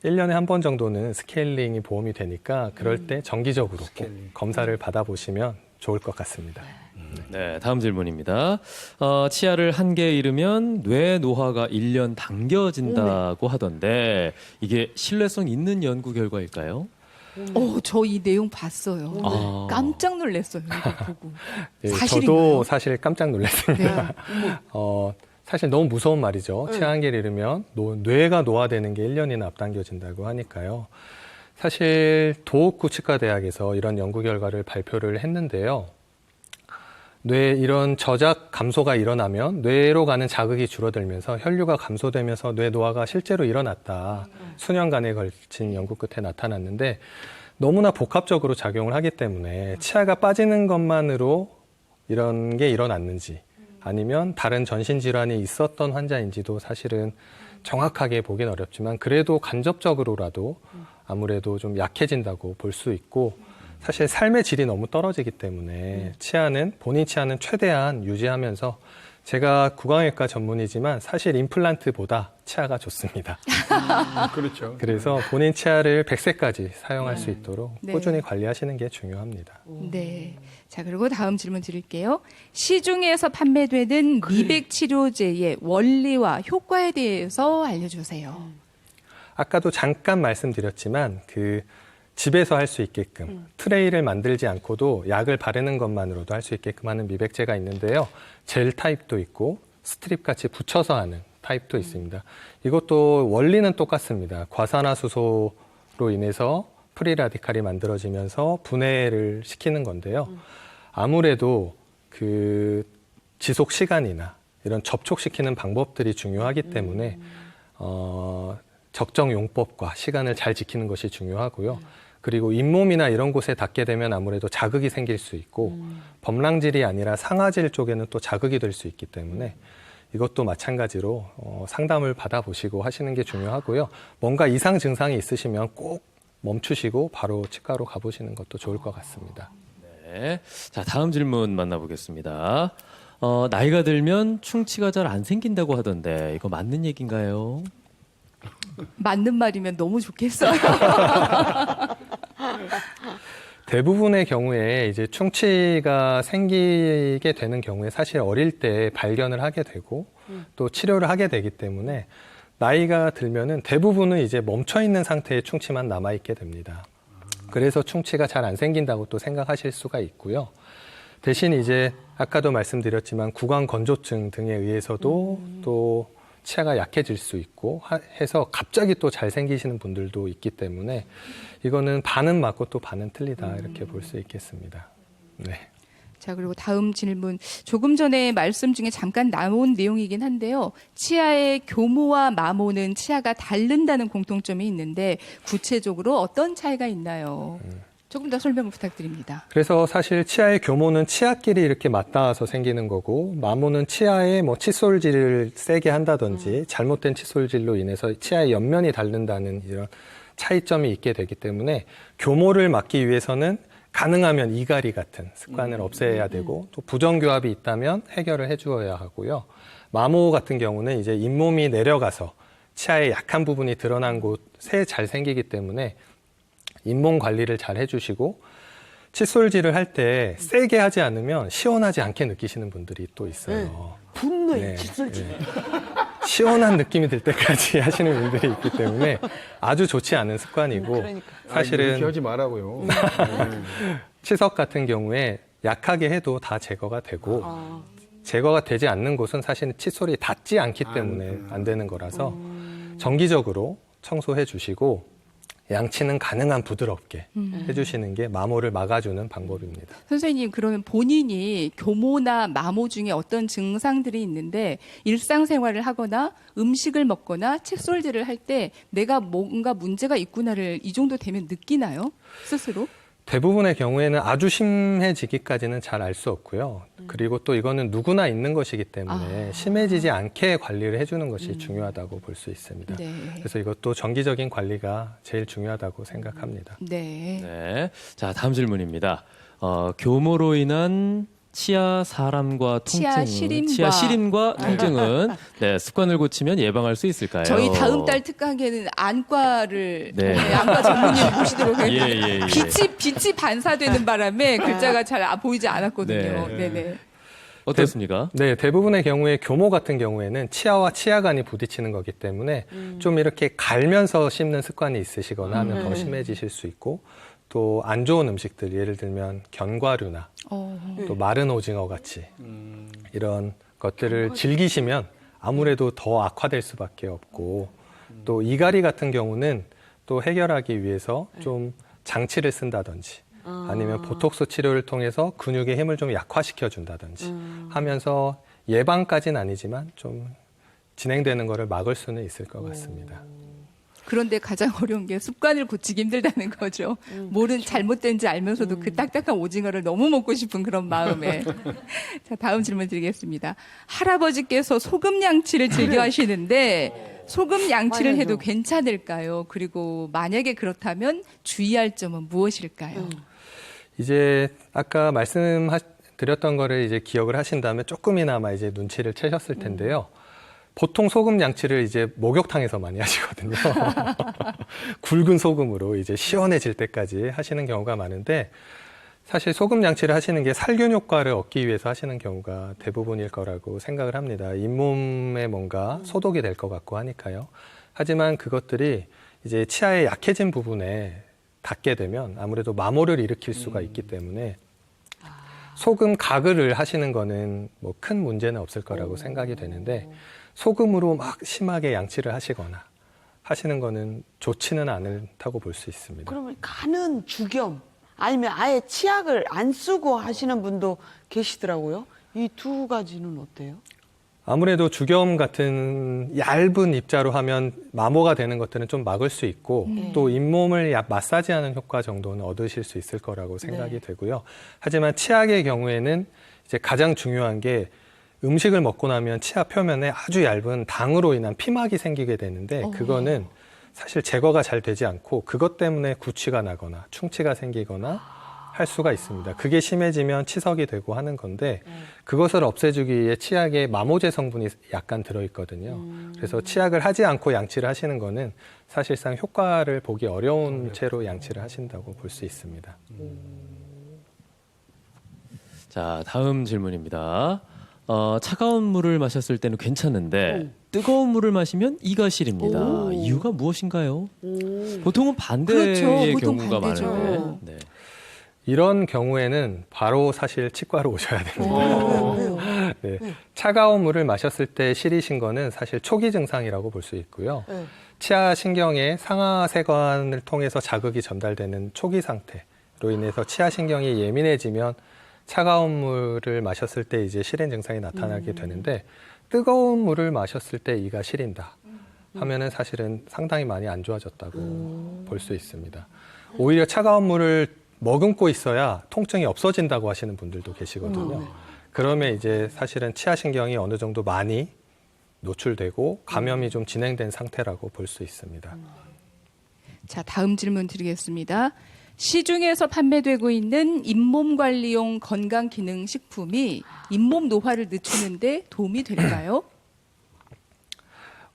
1년에 한 번 정도는 스케일링이 보험이 되니까 그럴 때 정기적으로 꼭 검사를 받아보시면 좋을 것 같습니다. 네, 다음 질문입니다. 치아를 한계에 이르면 뇌 노화가 1년 당겨진다고 하던데 이게 신뢰성 있는 연구 결과일까요? 저 이 내용 봤어요. 아. 깜짝 놀랐어요. 이거 보고. 예, 사실인가요? 저도 사실 깜짝 놀랐습니다. 사실 너무 무서운 말이죠. 치아 한계를 이르면 뇌가 노화되는 게 1년이나 앞당겨진다고 하니까요. 사실 도호쿠 치과대학에서 이런 연구 결과를 발표를 했는데요. 뇌 이런 저작 감소가 일어나면 뇌로 가는 자극이 줄어들면서 혈류가 감소되면서 뇌 노화가 실제로 일어났다. 수년간에 걸친 연구 끝에 나타났는데 너무나 복합적으로 작용을 하기 때문에 치아가 빠지는 것만으로 이런 게 일어났는지 아니면 다른 전신질환이 있었던 환자인지도 사실은 정확하게 보긴 어렵지만 그래도 간접적으로라도 아무래도 좀 약해진다고 볼 수 있고 사실 삶의 질이 너무 떨어지기 때문에 본인 치아는 최대한 유지하면서 제가 구강외과 전문이지만 사실 임플란트보다 치아가 좋습니다. 그렇죠. 그래서 본인 치아를 100세까지 사용할 수 있도록 네. 꾸준히 관리하시는 게 중요합니다. 네. 자, 그리고 다음 질문 드릴게요. 시중에서 판매되는 미백 치료제의 원리와 효과에 대해서 알려주세요. 아까도 잠깐 말씀드렸지만 집에서 할 수 있게끔 트레이를 만들지 않고도 약을 바르는 것만으로도 할 수 있게끔 하는 미백제가 있는데요. 젤 타입도 있고 스트립 같이 붙여서 하는 타입도 있습니다. 이것도 원리는 똑같습니다. 과산화수소로 인해서 프리라디칼이 만들어지면서 분해를 시키는 건데요. 아무래도 지속 시간이나 이런 접촉시키는 방법들이 중요하기 때문에 적정 용법과 시간을 잘 지키는 것이 중요하고요. 그리고 잇몸이나 이런 곳에 닿게 되면 아무래도 자극이 생길 수 있고 범랑질이 아니라 상아질 쪽에는 또 자극이 될 수 있기 때문에 이것도 마찬가지로 상담을 받아보시고 하시는 게 중요하고요. 뭔가 이상 증상이 있으시면 꼭 멈추시고 바로 치과로 가보시는 것도 좋을 것 같습니다. 네. 자, 다음 질문 만나보겠습니다. 나이가 들면 충치가 잘 안 생긴다고 하던데 이거 맞는 얘기인가요? 맞는 말이면 너무 좋겠어요. 대부분의 경우에 이제 충치가 생기게 되는 경우에 사실 어릴 때 발견을 하게 되고 또 치료를 하게 되기 때문에 나이가 들면은 대부분은 이제 멈춰 있는 상태의 충치만 남아 있게 됩니다. 그래서 충치가 잘 안 생긴다고 또 생각하실 수가 있고요. 대신 이제 아까도 말씀드렸지만 구강 건조증 등에 의해서도 또 치아가 약해질 수 있고 해서 갑자기 또 잘 생기시는 분들도 있기 때문에 이거는 반은 맞고 또 반은 틀리다 이렇게 볼 수 있겠습니다. 네. 자, 그리고 다음 질문. 조금 전에 말씀 중에 잠깐 나온 내용이긴 한데요. 치아의 교모와 마모는 치아가 다른다는 공통점이 있는데 구체적으로 어떤 차이가 있나요? 조금 더 설명을 부탁드립니다. 그래서 사실 치아의 교모는 치아끼리 이렇게 맞닿아서 생기는 거고 마모는 치아에 칫솔질을 세게 한다든지 잘못된 칫솔질로 인해서 치아의 옆면이 닳는다는 이런 차이점이 있게 되기 때문에 교모를 막기 위해서는 가능하면 이갈이 같은 습관을 없애야 되고 또 부정교합이 있다면 해결을 해주어야 하고요. 마모 같은 경우는 이제 잇몸이 내려가서 치아의 약한 부분이 드러난 곳에 잘 생기기 때문에 잇몸 관리를 잘 해주시고 칫솔질을 할 때 세게 하지 않으면 시원하지 않게 느끼시는 분들이 또 있어요. 분노의 네, 칫솔질. 네. 시원한 느낌이 들 때까지 하시는 분들이 있기 때문에 아주 좋지 않은 습관이고 그러니까. 이렇게 사실은 하지 말라고요. 치석 같은 경우에 약하게 해도 다 제거가 되고 제거가 되지 않는 곳은 사실 칫솔이 닿지 않기 때문에 안 되는 거라서 정기적으로 청소해 주시고 양치는 가능한 부드럽게 해주시는 게 마모를 막아주는 방법입니다. 선생님, 그러면 본인이 교모나 마모 중에 어떤 증상들이 있는데 일상생활을 하거나 음식을 먹거나 칫솔질을 할 때 내가 뭔가 문제가 있구나를 이 정도 되면 느끼나요? 스스로? 대부분의 경우에는 아주 심해지기까지는 잘 알 수 없고요. 그리고 또 이거는 누구나 있는 것이기 때문에 심해지지 않게 관리를 해주는 것이 중요하다고 볼 수 있습니다. 네. 그래서 이것도 정기적인 관리가 제일 중요하다고 생각합니다. 네. 네. 자, 다음 질문입니다. 교모로 인한 치아 사람과 통증, 치아 시림과 통증은 네, 습관을 고치면 예방할 수 있을까요? 저희 다음 달 특강에는 안과를 네. 안과 전문의 모시도록 하겠습니다. 예. 빛이 반사되는 바람에 글자가 잘 보이지 않았거든요. 네. 네네. 어떻습니까? 네, 대부분의 경우에 교모 같은 경우에는 치아와 치아간이 부딪히는 거기 때문에 좀 이렇게 갈면서 씹는 습관이 있으시거나 하면 더 심해지실 수 있고 또 안 좋은 음식들 예를 들면 견과류나 또 마른 오징어 같이 이런 것들을 즐기시면 아무래도 더 악화될 수밖에 없고 또 이갈이 같은 경우는 또 해결하기 위해서 좀 장치를 쓴다든지 아니면 보톡스 치료를 통해서 근육의 힘을 좀 약화시켜 준다든지 하면서 예방까지는 아니지만 좀 진행되는 거를 막을 수는 있을 것 같습니다. 그런데 가장 어려운 게 습관을 고치기 힘들다는 거죠. 뭐는 잘못된지 알면서도 그 딱딱한 오징어를 너무 먹고 싶은 그런 마음에. 자, 다음 질문 드리겠습니다. 할아버지께서 소금 양치를 즐겨 하시는데 소금 양치를 많이 해도 하죠. 괜찮을까요? 그리고 만약에 그렇다면 주의할 점은 무엇일까요? 이제 아까 말씀드렸던 거를 이제 기억을 하신다면 조금이나마 이제 눈치를 채셨을 텐데요. 보통 소금 양치를 이제 목욕탕에서 많이 하시거든요. 굵은 소금으로 이제 시원해질 때까지 하시는 경우가 많은데 사실 소금 양치를 하시는 게 살균 효과를 얻기 위해서 하시는 경우가 대부분일 거라고 생각을 합니다. 잇몸에 뭔가 소독이 될 것 같고 하니까요. 하지만 그것들이 이제 치아의 약해진 부분에 닿게 되면 아무래도 마모를 일으킬 수가 있기 때문에 소금 가글을 하시는 거는 뭐 큰 문제는 없을 거라고 생각이 되는데 소금으로 막 심하게 양치를 하시거나 하시는 거는 좋지는 않다고 볼 수 있습니다. 그러면 간은 죽염 아니면 아예 치약을 안 쓰고 하시는 분도 계시더라고요. 이 두 가지는 어때요? 아무래도 죽염 같은 얇은 입자로 하면 마모가 되는 것들은 좀 막을 수 있고 또 잇몸을 마사지하는 효과 정도는 얻으실 수 있을 거라고 생각이 되고요. 하지만 치약의 경우에는 이제 가장 중요한 게 음식을 먹고 나면 치아 표면에 아주 얇은 당으로 인한 피막이 생기게 되는데 그거는 사실 제거가 잘 되지 않고 그것 때문에 구취가 나거나 충치가 생기거나 할 수가 있습니다. 그게 심해지면 치석이 되고 하는 건데 그것을 없애주기 위해 치약에 마모제 성분이 약간 들어있거든요. 그래서 치약을 하지 않고 양치를 하시는 거는 사실상 효과를 보기 어려운 채로 양치를 하신다고 볼 수 있습니다. 자, 다음 질문입니다. 차가운 물을 마셨을 때는 괜찮은데 뜨거운 물을 마시면 이가 시립니다. 이유가 무엇인가요? 보통은 반대의 그렇죠. 보통 경우가 반대죠. 많은데. 네. 이런 경우에는 바로 사실 치과로 오셔야 됩니다. 네. 차가운 물을 마셨을 때 시리신 거는 사실 초기 증상이라고 볼 수 있고요. 네. 치아 신경의 상하세관을 통해서 자극이 전달되는 초기 상태로 인해서 치아 신경이 예민해지면 차가운 물을 마셨을 때 이제 시린 증상이 나타나게 되는데 뜨거운 물을 마셨을 때 이가 시린다 하면은 사실은 상당히 많이 안 좋아졌다고 볼 수 있습니다. 오히려 차가운 물을 머금고 있어야 통증이 없어진다고 하시는 분들도 계시거든요. 그러면 이제 사실은 치아 신경이 어느 정도 많이 노출되고 감염이 좀 진행된 상태라고 볼 수 있습니다. 자, 다음 질문 드리겠습니다. 시중에서 판매되고 있는 잇몸 관리용 건강기능식품이 잇몸 노화를 늦추는데 도움이 될까요?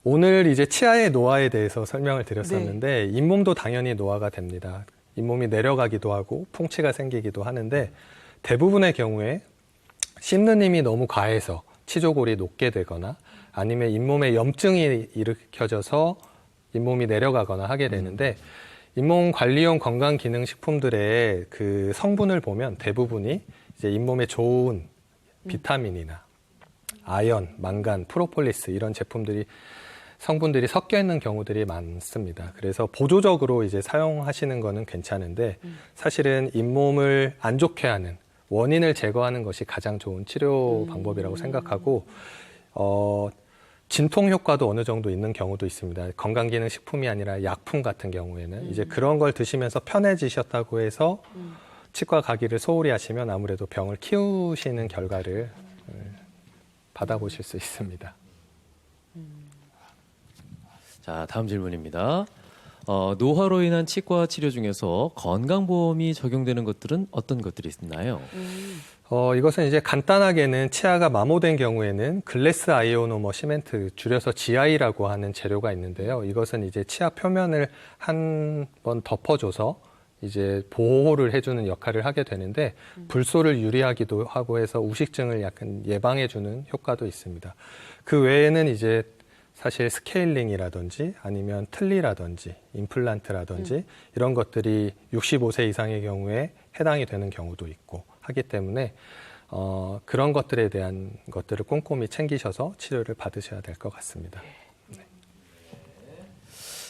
오늘 이제 치아의 노화에 대해서 설명을 드렸었는데 잇몸도 당연히 노화가 됩니다. 잇몸이 내려가기도 하고 풍치가 생기기도 하는데 대부분의 경우에 씹는 힘이 너무 과해서 치조골이 녹게 되거나 아니면 잇몸에 염증이 일으켜져서 잇몸이 내려가거나 하게 되는데 잇몸 관리용 건강기능식품들의 그 성분을 보면 대부분이 이제 잇몸에 좋은 비타민이나 아연, 망간, 프로폴리스 이런 제품들이 성분들이 섞여 있는 경우들이 많습니다. 그래서 보조적으로 이제 사용하시는 거는 괜찮은데 사실은 잇몸을 안 좋게 하는 원인을 제거하는 것이 가장 좋은 치료 방법이라고 생각하고 진통 효과도 어느 정도 있는 경우도 있습니다. 건강기능식품이 아니라 약품 같은 경우에는 이제 그런 걸 드시면서 편해지셨다고 해서 치과 가기를 소홀히 하시면 아무래도 병을 키우시는 결과를 받아보실 수 있습니다. 자, 다음 질문입니다. 노화로 인한 치과 치료 중에서 건강보험이 적용되는 것들은 어떤 것들이 있나요? 이것은 이제 간단하게는 치아가 마모된 경우에는 글래스 아이오노머 시멘트, 줄여서 GI라고 하는 재료가 있는데요. 이것은 이제 치아 표면을 한 번 덮어줘서 이제 보호를 해주는 역할을 하게 되는데 불소를 유리하기도 하고 해서 우식증을 약간 예방해주는 효과도 있습니다. 그 외에는 이제 사실 스케일링이라든지 아니면 틀니라든지 임플란트라든지 이런 것들이 65세 이상의 경우에 해당이 되는 경우도 있고 하기 때문에 그런 것들에 대한 것들을 꼼꼼히 챙기셔서 치료를 받으셔야 될 것 같습니다.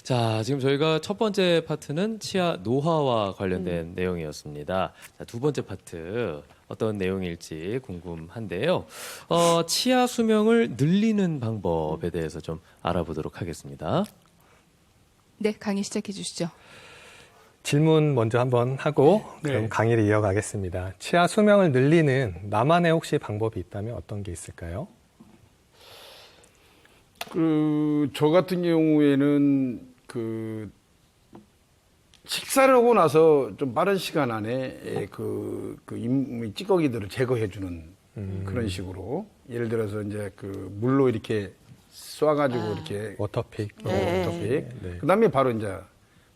자, 지금 저희가 첫 번째 파트는 치아 노화와 관련된 내용이었습니다. 자, 두 번째 파트 어떤 내용일지 궁금한데요. 치아 수명을 늘리는 방법에 대해서 좀 알아보도록 하겠습니다. 네, 강의 시작해 주시죠. 질문 먼저 한번 하고 네. 그럼 강의를 이어가겠습니다. 치아 수명을 늘리는 나만의 혹시 방법이 있다면 어떤 게 있을까요? 저 같은 경우에는 식사를 하고 나서 좀 빠른 시간 안에 찌꺼기들을 제거해주는 그런 식으로 예를 들어서 이제 물로 이렇게 쏴가지고 이렇게 워터픽. 워터픽. 네. 그다음에 바로 이제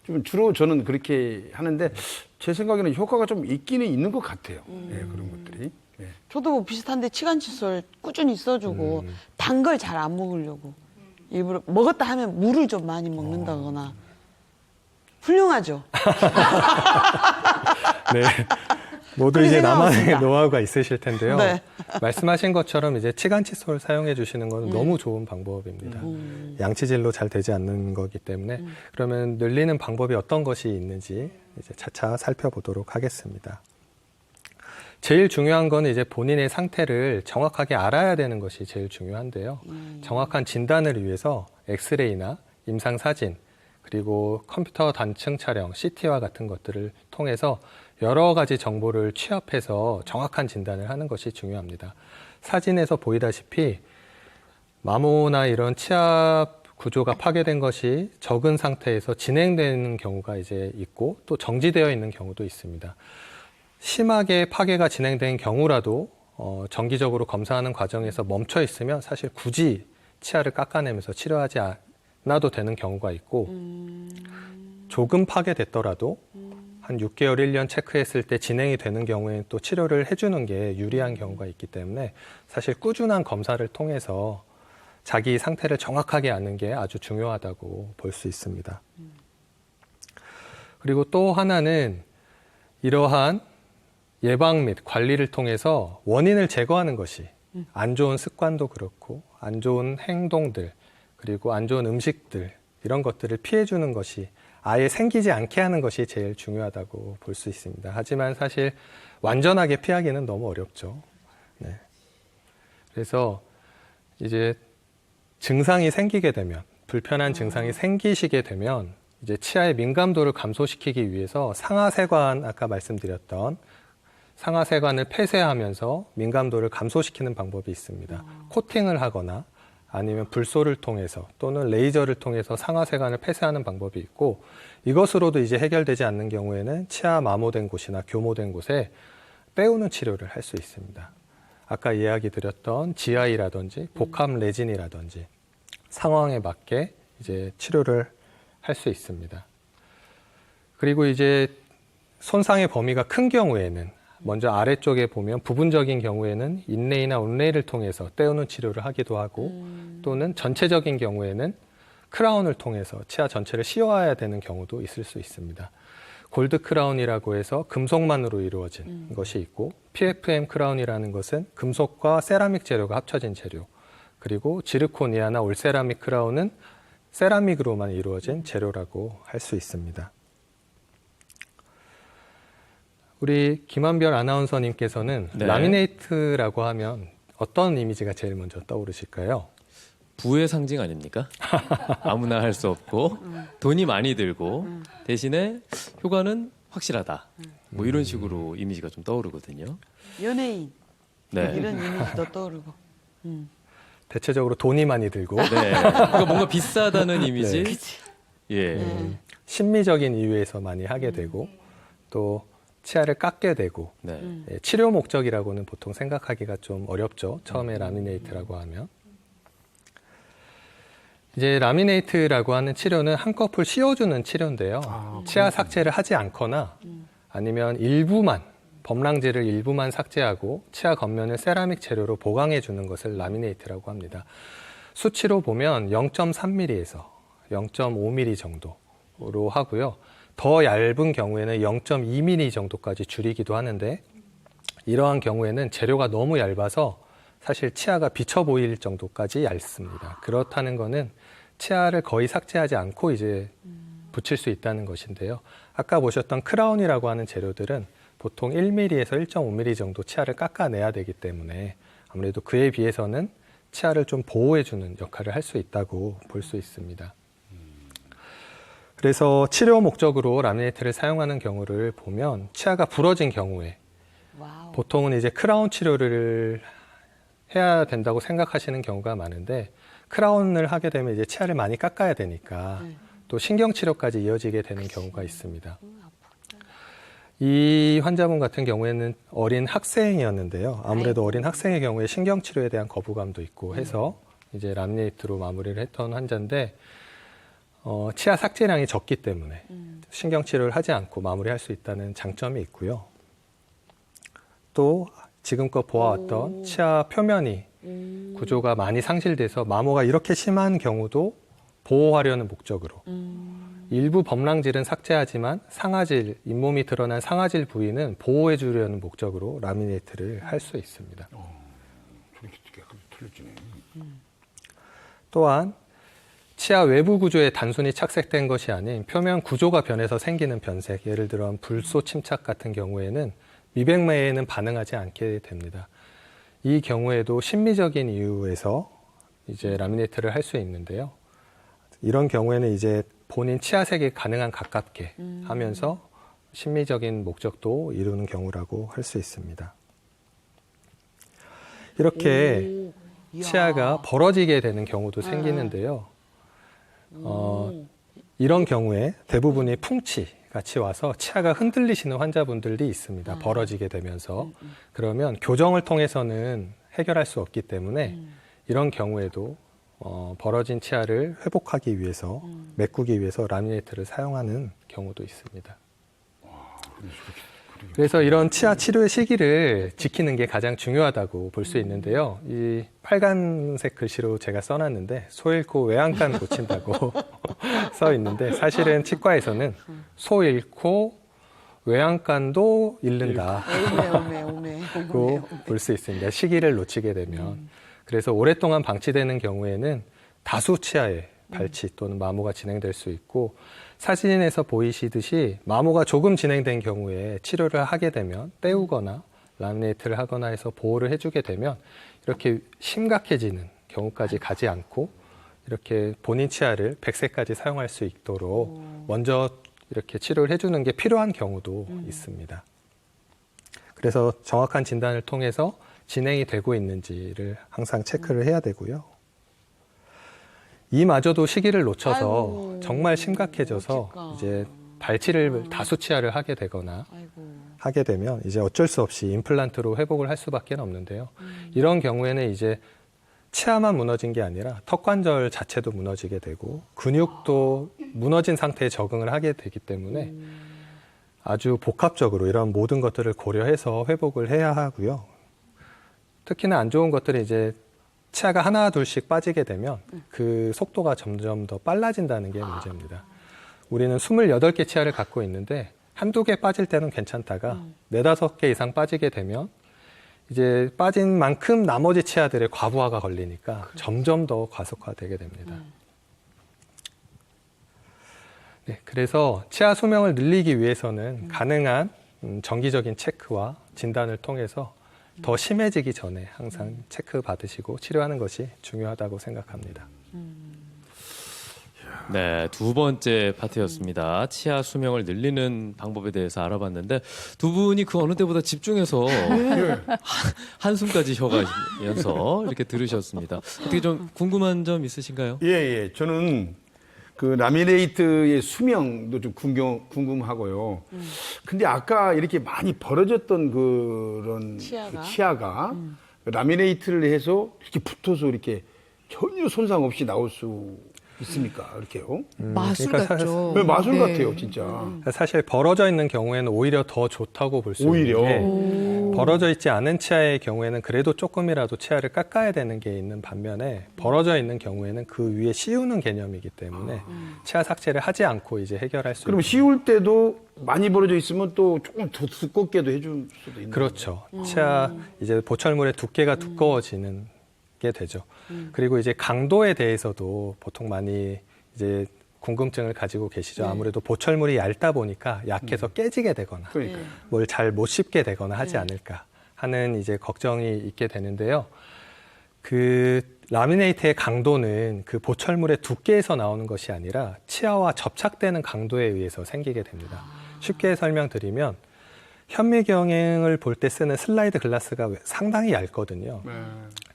좀 주로 저는 그렇게 하는데 제 생각에는 효과가 좀 있기는 있는 것 같아요. 예, 그런 것들이. 예. 저도 뭐 비슷한데 치간 칫솔 꾸준히 써주고 단 걸 잘 안 먹으려고 일부러 먹었다 하면 물을 좀 많이 먹는다거나 훌륭하죠. 네. 모두 그렇게 이제 나만의 생각합니다. 노하우가 있으실 텐데요. 네. 말씀하신 것처럼 이제 치간 칫솔을 사용해 주시는 건 너무 좋은 방법입니다. 양치질로 잘 되지 않는 거기 때문에 그러면 늘리는 방법이 어떤 것이 있는지 이제 차차 살펴보도록 하겠습니다. 제일 중요한 건 이제 본인의 상태를 정확하게 알아야 되는 것이 제일 중요한데요. 정확한 진단을 위해서 엑스레이나 임상 사진 그리고 컴퓨터 단층 촬영, CT와 같은 것들을 통해서 여러 가지 정보를 취합해서 정확한 진단을 하는 것이 중요합니다. 사진에서 보이다시피 마모나 이런 치아 구조가 파괴된 것이 적은 상태에서 진행되는 경우가 이제 있고 또 정지되어 있는 경우도 있습니다. 심하게 파괴가 진행된 경우라도 정기적으로 검사하는 과정에서 멈춰 있으면 사실 굳이 치아를 깎아내면서 치료하지 않아도 되는 경우가 있고 조금 파괴됐더라도 한 6개월, 1년 체크했을 때 진행이 되는 경우에는 또 치료를 해주는 게 유리한 경우가 있기 때문에 사실 꾸준한 검사를 통해서 자기 상태를 정확하게 아는 게 아주 중요하다고 볼 수 있습니다. 그리고 또 하나는 이러한 예방 및 관리를 통해서 원인을 제거하는 것이 안 좋은 습관도 그렇고 안 좋은 행동들 그리고 안 좋은 음식들 이런 것들을 피해주는 것이 아예 생기지 않게 하는 것이 제일 중요하다고 볼 수 있습니다. 하지만 사실 완전하게 피하기는 너무 어렵죠. 네. 그래서 이제 증상이 생기게 되면 불편한 증상이 생기시게 되면 이제 치아의 민감도를 감소시키기 위해서 상하세관 아까 말씀드렸던 상하세관을 폐쇄하면서 민감도를 감소시키는 방법이 있습니다. 코팅을 하거나 아니면 불소를 통해서 또는 레이저를 통해서 상하세관을 폐쇄하는 방법이 있고 이것으로도 이제 해결되지 않는 경우에는 치아 마모된 곳이나 교모된 곳에 때우는 치료를 할 수 있습니다. 아까 이야기 드렸던 GI라든지 복합 레진이라든지 상황에 맞게 이제 치료를 할 수 있습니다. 그리고 이제 손상의 범위가 큰 경우에는 먼저 아래쪽에 보면 부분적인 경우에는 인레이나 온레이를 통해서 때우는 치료를 하기도 하고 또는 전체적인 경우에는 크라운을 통해서 치아 전체를 씌워야 되는 경우도 있을 수 있습니다. 골드 크라운이라고 해서 금속만으로 이루어진 것이 있고 PFM 크라운이라는 것은 금속과 세라믹 재료가 합쳐진 재료 그리고 지르코니아나 올세라믹 크라운은 세라믹으로만 이루어진 재료라고 할 수 있습니다. 우리 김한별 아나운서님께서는 네. 라미네이트라고 하면 어떤 이미지가 제일 먼저 떠오르실까요? 부의 상징 아닙니까? 아무나 할 수 없고 돈이 많이 들고 대신에 효과는 확실하다. 뭐 이런 식으로 이미지가 좀 떠오르거든요. 연예인 네. 이런 이미지도 떠오르고. 대체적으로 돈이 많이 들고 네. 그러니까 뭔가 비싸다는 이미지. 네. 예. 심미적인 이유에서 많이 하게 되고 또 치아를 깎게 되고 네. 예, 치료 목적이라고는 보통 생각하기가 좀 어렵죠. 처음에 라미네이트라고 하면. 이제 라미네이트라고 하는 치료는 한꺼풀 씌워주는 치료인데요. 치아 삭제를 하지 않거나 아니면 일부만 범랑질을 일부만 삭제하고 치아 겉면을 세라믹 재료로 보강해 주는 것을 라미네이트라고 합니다. 수치로 보면 0.3mm에서 0.5mm 정도로 하고요. 더 얇은 경우에는 0.2mm 정도까지 줄이기도 하는데 이러한 경우에는 재료가 너무 얇아서 사실 치아가 비쳐 보일 정도까지 얇습니다. 그렇다는 거는 치아를 거의 삭제하지 않고 이제 붙일 수 있다는 것인데요. 아까 보셨던 크라운이라고 하는 재료들은 보통 1mm에서 1.5mm 정도 치아를 깎아내야 되기 때문에 아무래도 그에 비해서는 치아를 좀 보호해주는 역할을 할 수 있다고 볼 수 있습니다. 그래서 치료 목적으로 라미네이트를 사용하는 경우를 보면 치아가 부러진 경우에 와우. 보통은 이제 크라운 치료를 해야 된다고 생각하시는 경우가 많은데 크라운을 하게 되면 이제 치아를 많이 깎아야 되니까 또 신경 치료까지 이어지게 되는 경우가 있습니다. 이 환자분 같은 경우에는 어린 학생이었는데요. 아무래도 어린 학생의 경우에 신경 치료에 대한 거부감도 있고 해서 이제 라미네이트로 마무리를 했던 환자인데 치아 삭제량이 적기 때문에 신경 치료를 하지 않고 마무리할 수 있다는 장점이 있고요. 또 지금껏 보아왔던 치아 표면이 구조가 많이 상실돼서 마모가 이렇게 심한 경우도 보호하려는 목적으로 일부 범랑질은 삭제하지만 상아질, 잇몸이 드러난 상아질 부위는 보호해 주려는 목적으로 라미네이트를 할 수 있습니다. 저렇게 약간 틀려지네. 또한 치아 외부 구조에 단순히 착색된 것이 아닌 표면 구조가 변해서 생기는 변색, 예를 들어 불소 침착 같은 경우에는 미백매에는 반응하지 않게 됩니다. 이 경우에도 심미적인 이유에서 이제 라미네이트를 할 수 있는데요. 이런 경우에는 이제 본인 치아색이 가능한 가깝게 하면서 심미적인 목적도 이루는 경우라고 할 수 있습니다. 이렇게 치아가 벌어지게 되는 경우도 생기는데요. 이런 경우에 대부분이 풍치 같이 와서 치아가 흔들리시는 환자분들이 있습니다. 벌어지게 되면서. 그러면 교정을 통해서는 해결할 수 없기 때문에 이런 경우에도 벌어진 치아를 회복하기 위해서, 메꾸기 위해서 라미네이트를 사용하는 경우도 있습니다. 그래서 이런 치아 치료의 시기를 지키는 게 가장 중요하다고 볼 수 있는데요. 이 빨간색 글씨로 제가 써놨는데 소 잃고 외양간 고친다고 써 있는데 사실은 치과에서는 소 잃고 외양간도 잃는다. 고 볼 수 있습니다. 시기를 놓치게 되면. 그래서 오랫동안 방치되는 경우에는 다수 치아에 발치 또는 마모가 진행될 수 있고 사진에서 보이시듯이 마모가 조금 진행된 경우에 치료를 하게 되면 떼우거나 라미네이트를 하거나 해서 보호를 해주게 되면 이렇게 심각해지는 경우까지 가지 않고 이렇게 본인 치아를 100세까지 사용할 수 있도록 먼저 이렇게 치료를 해주는 게 필요한 경우도 있습니다. 그래서 정확한 진단을 통해서 진행이 되고 있는지를 항상 체크를 해야 되고요. 이마저도 시기를 놓쳐서 아이고, 정말 심각해져서 어떡하. 이제 발치를 다수 치아를 하게 되거나 하게 되면 이제 어쩔 수 없이 임플란트로 회복을 할 수밖에 없는데요. 이런 경우에는 이제 치아만 무너진 게 아니라 턱관절 자체도 무너지게 되고 근육도 무너진 상태에 적응을 하게 되기 때문에 아주 복합적으로 이런 모든 것들을 고려해서 회복을 해야 하고요. 특히나 안 좋은 것들이 이제 치아가 하나 둘씩 빠지게 되면 그 속도가 점점 더 빨라진다는 게 문제입니다. 우리는 28개 치아를 갖고 있는데 한두 개 빠질 때는 괜찮다가 4, 5개 이상 빠지게 되면 이제 빠진 만큼 나머지 치아들의 과부하가 걸리니까 점점 더 과속화되게 됩니다. 네, 그래서 치아 수명을 늘리기 위해서는 가능한 정기적인 체크와 진단을 통해서 더 심해지기 전에 항상 체크 받으시고 치료하는 것이 중요하다고 생각합니다. 네, 두 번째 파트였습니다. 치아 수명을 늘리는 방법에 대해서 알아봤는데 두 분이 그 어느 때보다 집중해서 한숨까지 쉬어가면서 이렇게 들으셨습니다. 어떻게 좀 궁금한 점 있으신가요? 예. 저는 그 라미네이트의 수명도 좀 궁금하고요. 근데 아까 이렇게 많이 벌어졌던 그런 치아가 라미네이트를 해서 이렇게 붙어서 이렇게 전혀 손상 없이 나올 수 있습니까? 이렇게요? 마술 그러니까 같죠. 네, 마술 네. 같아요, 진짜. 사실 벌어져 있는 경우에는 오히려 더 좋다고 볼 수 오히려? 있는데 벌어져 있지 않은 치아의 경우에는 그래도 조금이라도 치아를 깎아야 되는 게 있는 반면에 벌어져 있는 경우에는 그 위에 씌우는 개념이기 때문에 치아 삭제를 하지 않고 이제 해결할 수 그럼 있는 씌울 때도 많이 벌어져 있으면 또 조금 더 두껍게도 해줄 수도 있는 그렇죠. 치아 이제 보철물의 두께가 두꺼워지는 게 되죠. 그리고 이제 강도에 대해서도 보통 많이 이제 궁금증을 가지고 계시죠. 아무래도 보철물이 얇다 보니까 약해서 깨지게 되거나 그러니까요. 뭘 잘 못 씹게 되거나 하지 않을까 하는 이제 걱정이 있게 되는데요. 그 라미네이트의 강도는 그 보철물의 두께에서 나오는 것이 아니라 치아와 접착되는 강도에 의해서 생기게 됩니다. 쉽게 설명드리면 현미경을 볼 때 쓰는 슬라이드 글라스가 상당히 얇거든요.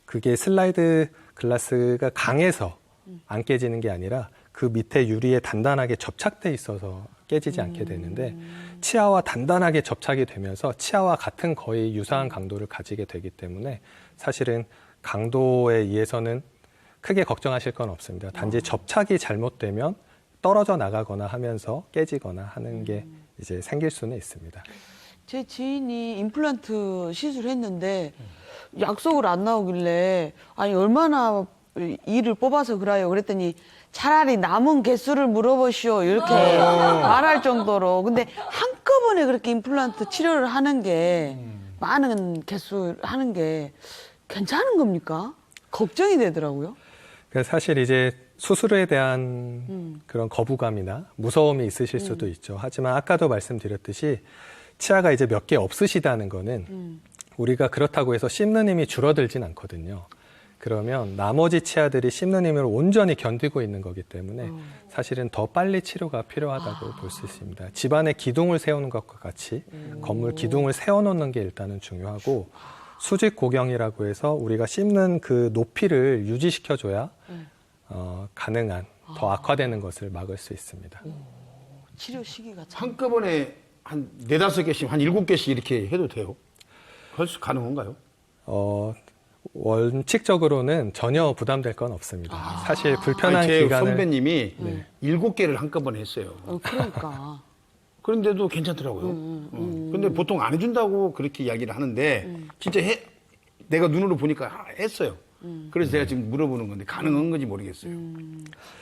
그게 슬라이드 글라스가 강해서 안 깨지는 게 아니라 그 밑에 유리에 단단하게 접착돼 있어서 깨지지 않게 되는데 치아와 단단하게 접착이 되면서 치아와 같은 거의 유사한 강도를 가지게 되기 때문에 사실은 강도에 의해서는 크게 걱정하실 건 없습니다. 단지 접착이 잘못되면 떨어져 나가거나 하면서 깨지거나 하는 게 이제 생길 수는 있습니다. 제 지인이 임플란트 시술했는데 약속을 안 나오길래 아니 얼마나 이를 뽑아서 그래요. 그랬더니 차라리 남은 개수를 물어보시오 이렇게 말할 정도로. 근데 한꺼번에 그렇게 임플란트 치료를 하는 게 많은 개수 하는 게 괜찮은 겁니까? 걱정이 되더라고요. 그래서 사실 이제 수술에 대한 그런 거부감이나 무서움이 있으실 수도 있죠. 하지만 아까도 말씀드렸듯이 치아가 이제 몇 개 없으시다는 거는 우리가 그렇다고 해서 씹는 힘이 줄어들진 않거든요. 그러면 나머지 치아들이 씹는 힘을 온전히 견디고 있는 거기 때문에 사실은 더 빨리 치료가 필요하다고 볼 수 있습니다. 집안에 기둥을 세우는 것과 같이 건물 기둥을 세워놓는 게 일단은 중요하고 수직 고경이라고 해서 우리가 씹는 그 높이를 유지시켜줘야 가능한 더 악화되는 것을 막을 수 있습니다. 치료 시기가 참. 한꺼번에 한 4-5개씩, 한 7개씩 이렇게 해도 돼요? 그래서 가능한가요? 원칙적으로는 전혀 부담될 건 없습니다. 사실 불편한 아니, 제 기간을 선배님이 7개를 한꺼번에 했어요. 그러니까. 그런데도 괜찮더라고요. 근데 보통 안 해준다고 그렇게 이야기를 하는데 진짜 내가 눈으로 보니까 했어요. 그래서 제가 지금 물어보는 건데 가능한 건지 모르겠어요.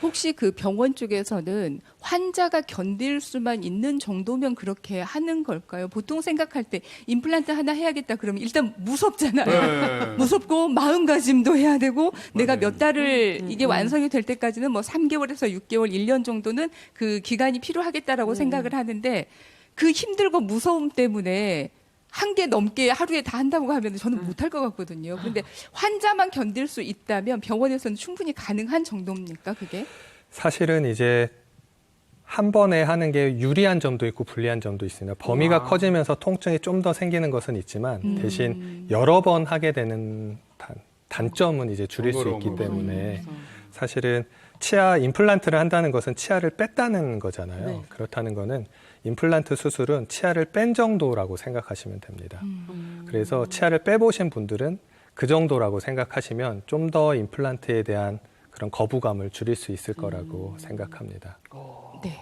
혹시 그 병원 쪽에서는 환자가 견딜 수만 있는 정도면 그렇게 하는 걸까요? 보통 생각할 때 임플란트 하나 해야겠다 그러면 일단 무섭잖아요. 네. 무섭고 마음가짐도 해야 되고 내가 몇 달을 이게 완성이 될 때까지는 뭐 3개월에서 6개월, 1년 정도는 그 기간이 필요하겠다라고 생각을 하는데 그 힘들고 무서움 때문에 한 개 넘게 하루에 다 한다고 하면 저는 못할 것 같거든요. 그런데 환자만 견딜 수 있다면 병원에서는 충분히 가능한 정도입니까, 그게? 사실은 이제 한 번에 하는 게 유리한 점도 있고 불리한 점도 있습니다. 범위가 커지면서 통증이 좀 더 생기는 것은 있지만 대신 여러 번 하게 되는 단점은 이제 줄일 수 있기 번거로운 때문에 사실은 치아 임플란트를 한다는 것은 치아를 뺐다는 거잖아요. 네. 그렇다는 거는 임플란트 수술은 치아를 뺀 정도라고 생각하시면 됩니다. 그래서 치아를 빼보신 분들은 그 정도라고 생각하시면 좀 더 임플란트에 대한 그런 거부감을 줄일 수 있을 거라고 생각합니다. 네.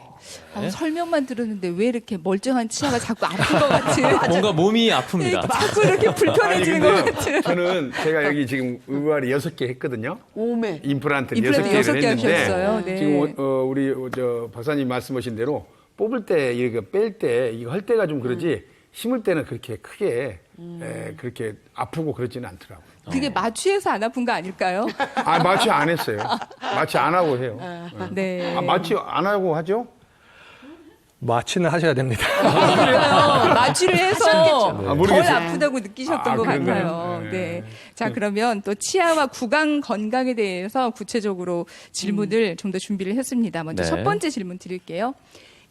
설명만 들었는데 왜 이렇게 멀쩡한 치아가 자꾸 아픈 것 같은. 뭔가 몸이 아픕니다. 자꾸 이렇게 불편해지는 것 근데요, 같은. 저는 제가 여기 지금 의과를 6개 했거든요. 오메. 임플란트를 임플란트 6개를 6개 했는데 하셨어요. 네. 지금 우리 박사님 말씀하신 대로 뽑을 때 이렇게 뺄 때 이거 할 때가 좀 그러지 심을 때는 그렇게 크게 그렇게 아프고 그러지는 않더라고요. 그게 마취해서 안 아픈 거 아닐까요? 마취 안 했어요. 마취 안 하고 해요. 네. 마취 안 하고 하죠? 마취는 하셔야 됩니다. 그래요. 마취를 해서 덜 모르겠어요. 아프다고 느끼셨던 것 그런가요? 같아요. 네. 자, 그러면 또 치아와 구강 건강에 대해서 구체적으로 질문을 좀 더 준비를 했습니다. 먼저 네. 첫 번째 질문 드릴게요.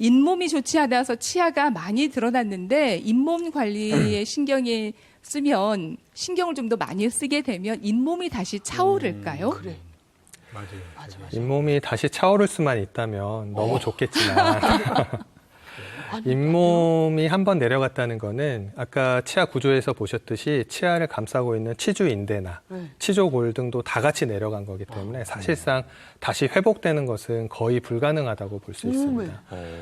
잇몸이 좋지 않아서 치아가 많이 드러났는데 잇몸 관리에 신경이 쓰면 신경을 좀 더 많이 쓰게 되면 잇몸이 다시 차오를까요? 그래. 맞아요. 잇몸이 다시 차오를 수만 있다면 너무 좋겠지만 잇몸이 한번 내려갔다는 거는 아까 치아 구조에서 보셨듯이 치아를 감싸고 있는 치주인대나 치조골 등도 다 같이 내려간 거기 때문에 사실상 다시 회복되는 것은 거의 불가능하다고 볼 수 있습니다.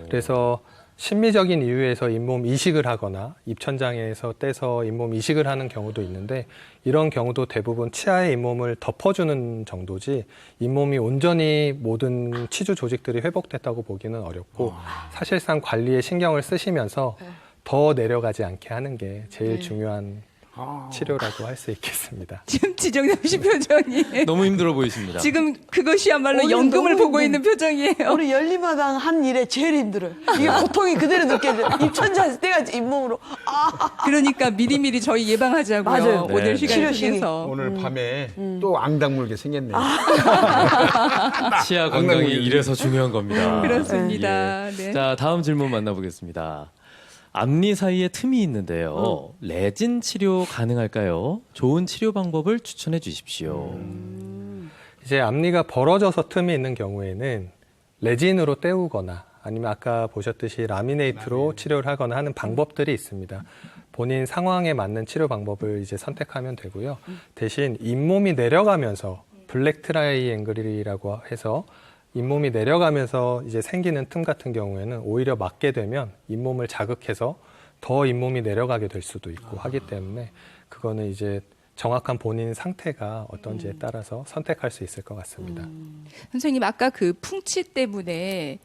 그래서 심미적인 이유에서 잇몸 이식을 하거나 입천장에서 떼서 잇몸 이식을 하는 경우도 있는데 이런 경우도 대부분 치아의 잇몸을 덮어주는 정도지 잇몸이 온전히 모든 치주 조직들이 회복됐다고 보기는 어렵고 사실상 관리에 신경을 쓰시면서 더 내려가지 않게 하는 게 제일 중요한 치료라고 할 수 있겠습니다. 지금 지정남 씨 표정이 너무 힘들어 보이십니다. 지금 그것이야말로 오늘 연금을 너무 보고 있는 표정이에요. 우리 열리마당 한 일에 제일 힘들어요. 이게 고통이 그대로 느껴져요. 입천장 때가 잇몸으로. 그러니까 미리미리 저희 예방하자고요. 맞아요. 오늘 네, 시간 치료 시기. 중에서. 오늘 밤에 또 앙당 물게 생겼네. 치아 건강이 건강이 이래서 중요한 겁니다. 그렇습니다. 예. 네. 자, 다음 질문 만나보겠습니다. 앞니 사이에 틈이 있는데요. 레진 치료 가능할까요? 좋은 치료 방법을 추천해 주십시오. 이제 앞니가 벌어져서 틈이 있는 경우에는 레진으로 때우거나 아니면 아까 보셨듯이 라미네이트로 치료를 하거나 하는 방법들이 있습니다. 본인 상황에 맞는 치료 방법을 이제 선택하면 되고요. 대신 잇몸이 내려가면서 블랙 트라이앵글이라고 해서 잇몸이 내려가면서 이제 생기는 틈 같은 경우에는 오히려 맞게 되면 잇몸을 자극해서 더 잇몸이 내려가게 될 수도 있고 하기 때문에 그거는 이제 정확한 본인 상태가 어떤지에 따라서 선택할 수 있을 것 같습니다. 선생님 아까 그 풍치 때문에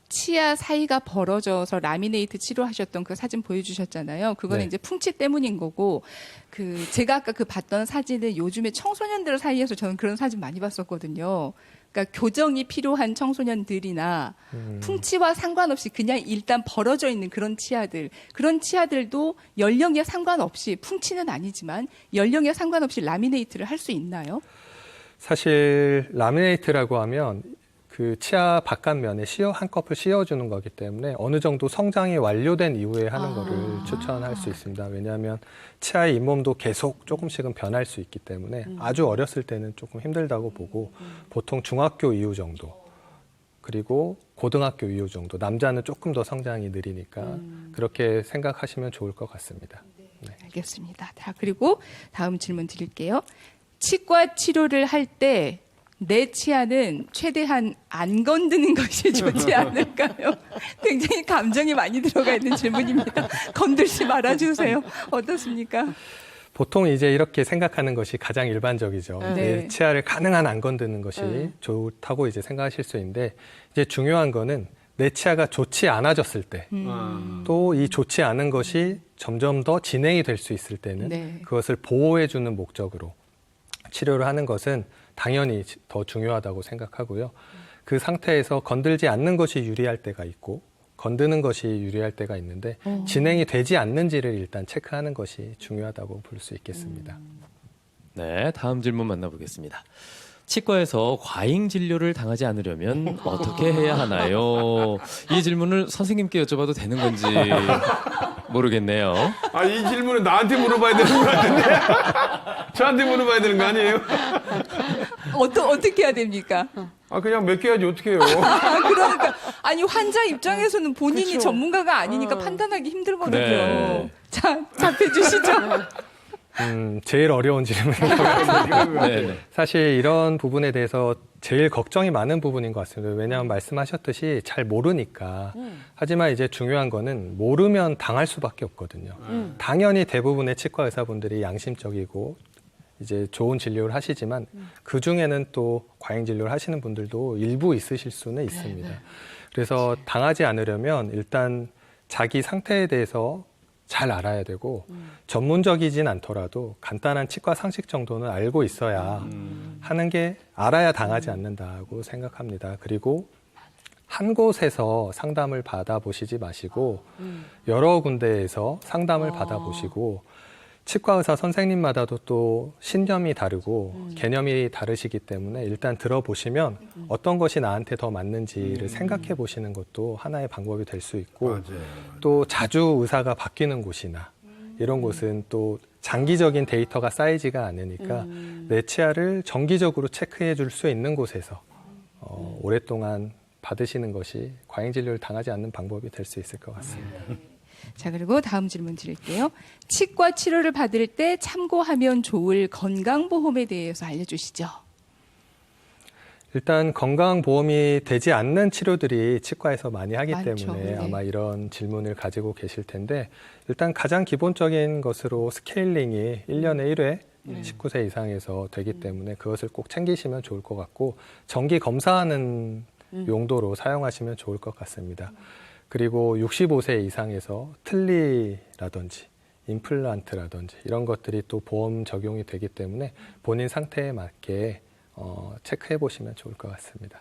치아 사이가 벌어져서 라미네이트 치료하셨던 그 사진 보여주셨잖아요. 그거는 네. 이제 풍치 때문인 거고, 제가 아까 그 봤던 사진은 요즘에 청소년들 사이에서 저는 그런 사진 많이 봤었거든요. 그러니까 교정이 필요한 청소년들이나 풍치와 상관없이 그냥 일단 벌어져 있는 그런 치아들도 연령에 상관없이, 풍치는 아니지만 연령에 상관없이 라미네이트를 할 수 있나요? 사실 라미네이트라고 하면 그 치아 바깥면에 한꺼풀 씌워주는 거기 때문에 어느 정도 성장이 완료된 이후에 하는 거를 추천할 수 있습니다. 왜냐하면 치아의 잇몸도 계속 조금씩은 변할 수 있기 때문에 아주 어렸을 때는 조금 힘들다고 보고 보통 중학교 이후 정도 그리고 고등학교 이후 정도 남자는 조금 더 성장이 느리니까 그렇게 생각하시면 좋을 것 같습니다. 네. 알겠습니다. 자, 그리고 다음 질문 드릴게요. 치과 치료를 할 때 내 치아는 최대한 안 건드는 것이 좋지 않을까요? 굉장히 감정이 많이 들어가 있는 질문입니다. 건들지 말아주세요. 어떻습니까? 보통 이제 이렇게 생각하는 것이 가장 일반적이죠. 네. 내 치아를 가능한 안 건드는 것이 좋다고 이제 생각하실 수 있는데 이제 중요한 거는 내 치아가 좋지 않아졌을 때 또 이 좋지 않은 것이 점점 더 진행이 될 수 있을 때는 네. 그것을 보호해주는 목적으로 치료를 하는 것은 당연히 더 중요하다고 생각하고요. 그 상태에서 건들지 않는 것이 유리할 때가 있고 건드는 것이 유리할 때가 있는데 진행이 되지 않는지를 일단 체크하는 것이 중요하다고 볼 수 있겠습니다. 네, 다음 질문 만나보겠습니다. 치과에서 과잉 진료를 당하지 않으려면 어떻게 해야 하나요? 이 질문을 선생님께 여쭤봐도 되는 건지 모르겠네요. 아, 이 질문은 나한테 물어봐야 되는 것 같은데. 저한테 물어봐야 되는 거 아니에요? 어떻게 해야 됩니까? 아, 그냥 몇 개 하지 어떻게 해요? 그러니까 아니 환자 입장에서는 본인이 그쵸. 전문가가 아니니까 판단하기 힘들거든요. 네. 자, 답해 주시죠. 제일 어려운 질문인 것 같아요. 네. 사실 이런 부분에 대해서 제일 걱정이 많은 부분인 것 같습니다. 왜냐하면 말씀하셨듯이 잘 모르니까. 하지만 이제 중요한 거는 모르면 당할 수밖에 없거든요. 당연히 대부분의 치과 의사분들이 양심적이고 이제 좋은 진료를 하시지만 그 중에는 또 과잉 진료를 하시는 분들도 일부 있으실 수는 있습니다. 그래서 당하지 않으려면 일단 자기 상태에 대해서 잘 알아야 되고 전문적이진 않더라도 간단한 치과 상식 정도는 알고 있어야 하는 게 알아야 당하지 않는다고 생각합니다. 그리고 한 곳에서 상담을 받아보시지 마시고 여러 군데에서 상담을 받아보시고 치과 의사 선생님마다도 또 신념이 다르고 개념이 다르시기 때문에 일단 들어보시면 어떤 것이 나한테 더 맞는지를 생각해 보시는 것도 하나의 방법이 될 수 있고 맞아요. 또 자주 의사가 바뀌는 곳이나 이런 곳은 또 장기적인 데이터가 쌓이지가 않으니까 내 치아를 정기적으로 체크해 줄 수 있는 곳에서 오랫동안 받으시는 것이 과잉 진료를 당하지 않는 방법이 될 수 있을 것 같습니다. 자, 그리고 다음 질문 드릴게요. 치과 치료를 받을 때 참고하면 좋을 건강보험에 대해서 알려주시죠. 일단 건강보험이 되지 않는 치료들이 치과에서 많이 하기 많죠. 때문에 네. 아마 이런 질문을 가지고 계실 텐데 일단 가장 기본적인 것으로 스케일링이 1년에 1회 19세 이상에서 되기 때문에 그것을 꼭 챙기시면 좋을 것 같고 정기 검사하는 용도로 사용하시면 좋을 것 같습니다. 그리고 65세 이상에서 틀니라든지 임플란트라든지 이런 것들이 또 보험 적용이 되기 때문에 본인 상태에 맞게 체크해 보시면 좋을 것 같습니다.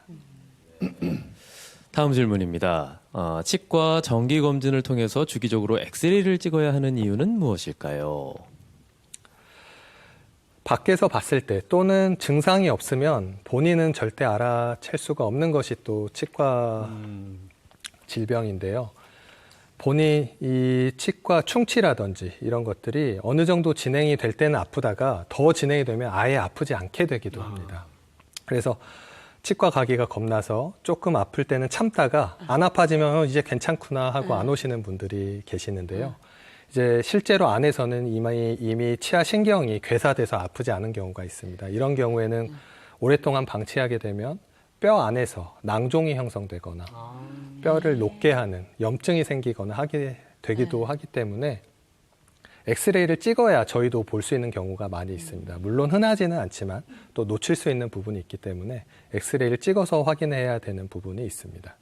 다음 질문입니다. 치과 정기 검진을 통해서 주기적으로 엑스레이를 찍어야 하는 이유는 무엇일까요? 밖에서 봤을 때 또는 증상이 없으면 본인은 절대 알아챌 수가 없는 것이 또 치과 질병인데요. 본인 이 치과 충치라든지 이런 것들이 어느 정도 진행이 될 때는 아프다가 더 진행이 되면 아예 아프지 않게 되기도 합니다. 그래서 치과 가기가 겁나서 조금 아플 때는 참다가 안 아파지면 이제 괜찮구나 하고 안 오시는 분들이 계시는데요. 이제 실제로 안에서는 이미 치아 신경이 괴사돼서 아프지 않은 경우가 있습니다. 이런 경우에는 오랫동안 방치하게 되면 뼈 안에서 낭종이 형성되거나 뼈를 녹게 하는 염증이 생기거나 하게 되기도 하기 때문에 엑스레이를 찍어야 저희도 볼 수 있는 경우가 많이 있습니다. 물론 흔하지는 않지만 또 놓칠 수 있는 부분이 있기 때문에 엑스레이를 찍어서 확인해야 되는 부분이 있습니다.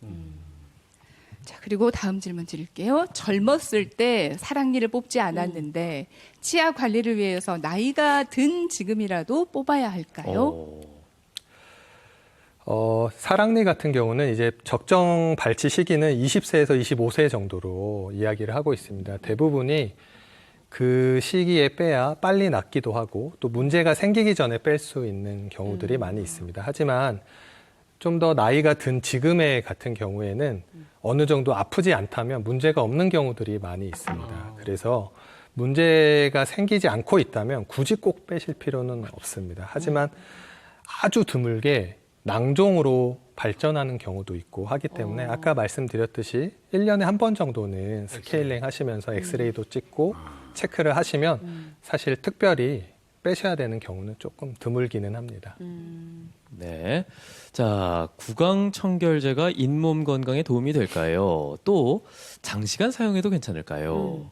자, 그리고 다음 질문 드릴게요. 젊었을 때 사랑니를 뽑지 않았는데 치아 관리를 위해서 나이가 든 지금이라도 뽑아야 할까요? 사랑니 같은 경우는 이제 적정 발치 시기는 20세에서 25세 정도로 이야기를 하고 있습니다. 대부분이 그 시기에 빼야 빨리 낫기도 하고 또 문제가 생기기 전에 뺄 수 있는 경우들이 많이 있습니다. 하지만 좀 더 나이가 든 지금의 같은 경우에는 어느 정도 아프지 않다면 문제가 없는 경우들이 많이 있습니다. 그래서 문제가 생기지 않고 있다면 굳이 꼭 빼실 필요는 없습니다. 하지만 아주 드물게 낭종으로 발전하는 경우도 있고 하기 때문에 아까 말씀드렸듯이 1년에 한 번 정도는 스케일링 하시면서 엑스레이도 찍고 체크를 하시면 사실 특별히 빼셔야 되는 경우는 조금 드물기는 합니다. 네. 자, 구강청결제가 잇몸 건강에 도움이 될까요? 또 장시간 사용해도 괜찮을까요?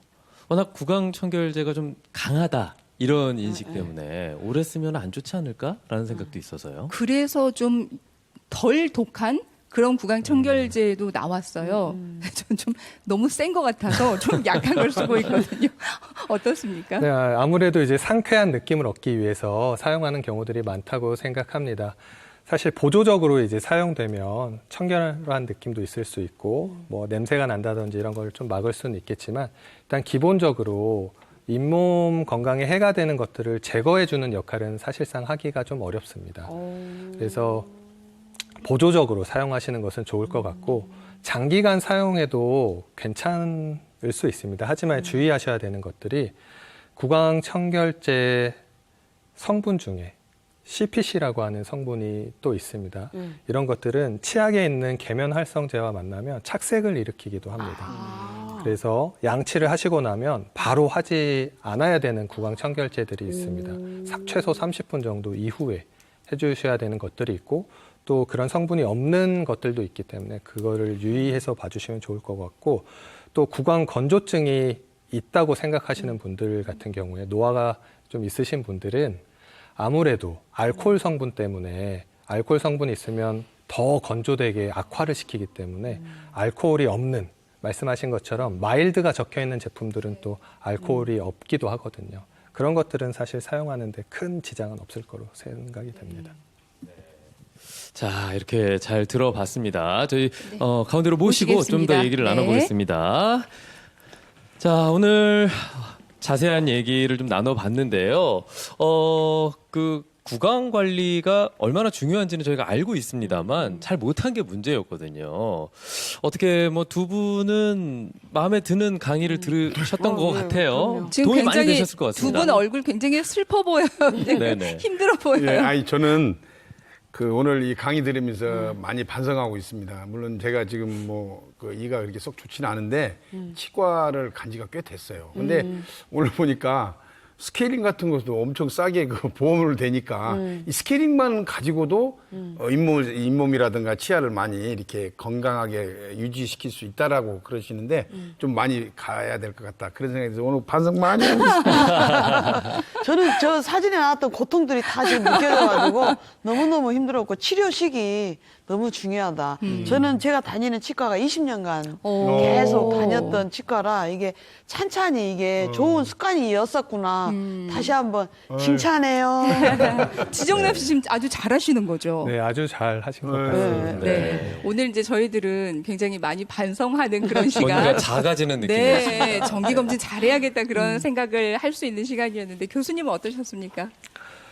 워낙 구강청결제가 좀 강하다. 이런 인식 때문에 오래 쓰면 안 좋지 않을까라는 생각도 있어서요. 그래서 좀 덜 독한 그런 구강 청결제도 나왔어요. 전 좀 너무 센 것 같아서 좀 약한 걸 쓰고 있거든요. 어떻습니까? 네, 아무래도 이제 상쾌한 느낌을 얻기 위해서 사용하는 경우들이 많다고 생각합니다. 사실 보조적으로 이제 사용되면 청결한 느낌도 있을 수 있고 뭐 냄새가 난다든지 이런 걸 좀 막을 수는 있겠지만 일단 기본적으로 잇몸 건강에 해가 되는 것들을 제거해주는 역할은 사실상 하기가 좀 어렵습니다. 그래서 보조적으로 사용하시는 것은 좋을 것 같고 장기간 사용해도 괜찮을 수 있습니다. 하지만 주의하셔야 되는 것들이 구강청결제 성분 중에 CPC라고 하는 성분이 또 있습니다. 이런 것들은 치약에 있는 계면활성제와 만나면 착색을 일으키기도 합니다. 그래서 양치를 하시고 나면 바로 하지 않아야 되는 구강청결제들이 있습니다. 최소 30분 정도 이후에 해주셔야 되는 것들이 있고 또 그런 성분이 없는 것들도 있기 때문에 그거를 유의해서 봐주시면 좋을 것 같고 또 구강 건조증이 있다고 생각하시는 분들 같은 경우에 노화가 좀 있으신 분들은 아무래도 알코올 성분 때문에 알코올 성분이 있으면 더 건조되게 악화를 시키기 때문에 알코올이 없는 말씀하신 것처럼 마일드가 적혀 있는 제품들은 또 알코올이 없기도 하거든요. 그런 것들은 사실 사용하는데 큰 지장은 없을 거로 생각이 됩니다. 자, 이렇게 잘 들어봤습니다. 저희 가운데로 모시고 좀 더 모시겠습니다. 얘기를 네. 나눠보겠습니다. 자, 오늘 자세한 얘기를 좀 나눠봤는데요. 그 구강 관리가 얼마나 중요한지는 저희가 알고 있습니다만 잘 못한 게 문제였거든요. 어떻게 뭐 두 분은 마음에 드는 강의를 들으셨던 것 네, 같아요. 그럼요. 지금 도움이 많이 굉장히 되셨을 것 두 같습니다. 분 얼굴 굉장히 슬퍼 보여요. 네네. 힘들어 보여요. 예, 아니 저는 그 오늘 이 강의 들으면서 많이 반성하고 있습니다. 물론 제가 지금 뭐 그 이가 그렇게 쏙 좋지는 않은데 치과를 간 지가 꽤 됐어요. 근데 오늘 보니까 스케일링 같은 것도 엄청 싸게 그 보험으로 되니까 이 스케일링만 가지고도 잇몸이라든가 치아를 많이 이렇게 건강하게 유지시킬 수 있다라고 그러시는데 좀 많이 가야 될 것 같다. 그런 생각이 들어서 오늘 반성 많이 하고 있습니다. 저는 저 사진에 나왔던 고통들이 다 지금 느껴져가지고 너무너무 힘들었고 치료식이 너무 중요하다. 저는 제가 다니는 치과가 20년간 계속 다녔던 치과라 이게 찬찬히 이게 좋은 습관이었었구나. 다시 한번 칭찬해요. 지정남 씨 지금 아주 잘하시는 거죠. 네, 아주 잘 하신 것 네. 같습니다. 네. 오늘 이제 저희들은 굉장히 많이 반성하는 그런 뭔가 시간. 작아지는 느낌이었습니다. 네, 정기검진 잘해야겠다 그런 생각을 할 수 있는 시간이었는데 교수님은 어떠셨습니까?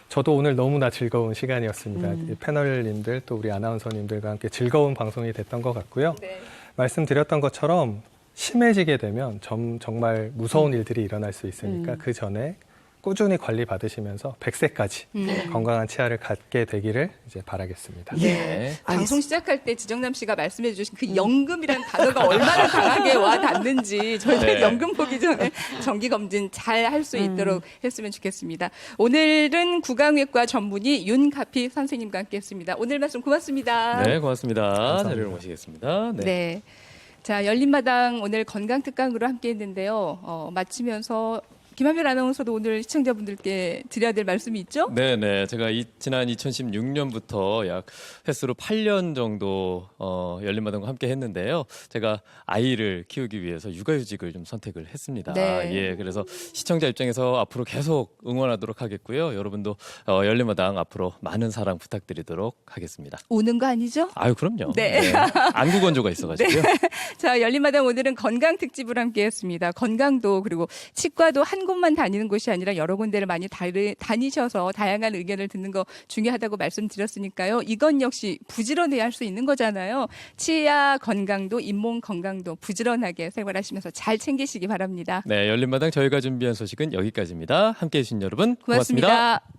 저도 오늘 너무나 즐거운 시간이었습니다. 이 패널님들 또 우리 아나운서님들과 함께 즐거운 방송이 됐던 것 같고요. 네. 말씀드렸던 것처럼 심해지게 되면 정말 무서운 일들이 일어날 수 있으니까 그 전에 꾸준히 관리 받으시면서 100세까지 건강한 치아를 갖게 되기를 이제 바라겠습니다. 네. 방송 시작할 때 지정남 씨가 말씀해 주신 그 연금이라는 단어가 얼마나 강하게 와 닿는지 저희들 네. 연금 보기 전에 정기검진 잘 할 수 있도록 했으면 좋겠습니다. 오늘은 구강외과 전문의 윤가피 선생님과 함께 했습니다. 오늘 말씀 고맙습니다. 네, 고맙습니다. 감사합니다. 자리를 모시겠습니다. 네. 네. 자, 열린마당 오늘 건강특강으로 함께 했는데요. 마치면서 김한별 아나운서도 오늘 시청자분들께 드려야 될 말씀이 있죠? 네네. 제가 지난 2016년부터 약 횟수로 8년 정도 열린마당과 함께 했는데요. 제가 아이를 키우기 위해서 육아휴직을 좀 선택을 했습니다. 네. 예, 그래서 시청자 입장에서 앞으로 계속 응원하도록 하겠고요. 여러분도 열린마당 앞으로 많은 사랑 부탁드리도록 하겠습니다. 우는 거 아니죠? 아유, 그럼요. 네. 안구 건조가 있어가지고요. 자, 열린마당 오늘은 건강 특집으로 함께 했습니다. 건강도 그리고 치과도 한 곳만 다니는 곳이 아니라 여러 군데를 많이 다니셔서 다양한 의견을 듣는 거 중요하다고 말씀드렸으니까요. 이건 역시 부지런해야 할 수 있는 거잖아요. 치아 건강도 잇몸 건강도 부지런하게 생활하시면서 잘 챙기시기 바랍니다. 네, 열린마당 저희가 준비한 소식은 여기까지입니다. 함께해 주신 여러분 고맙습니다. 고맙습니다.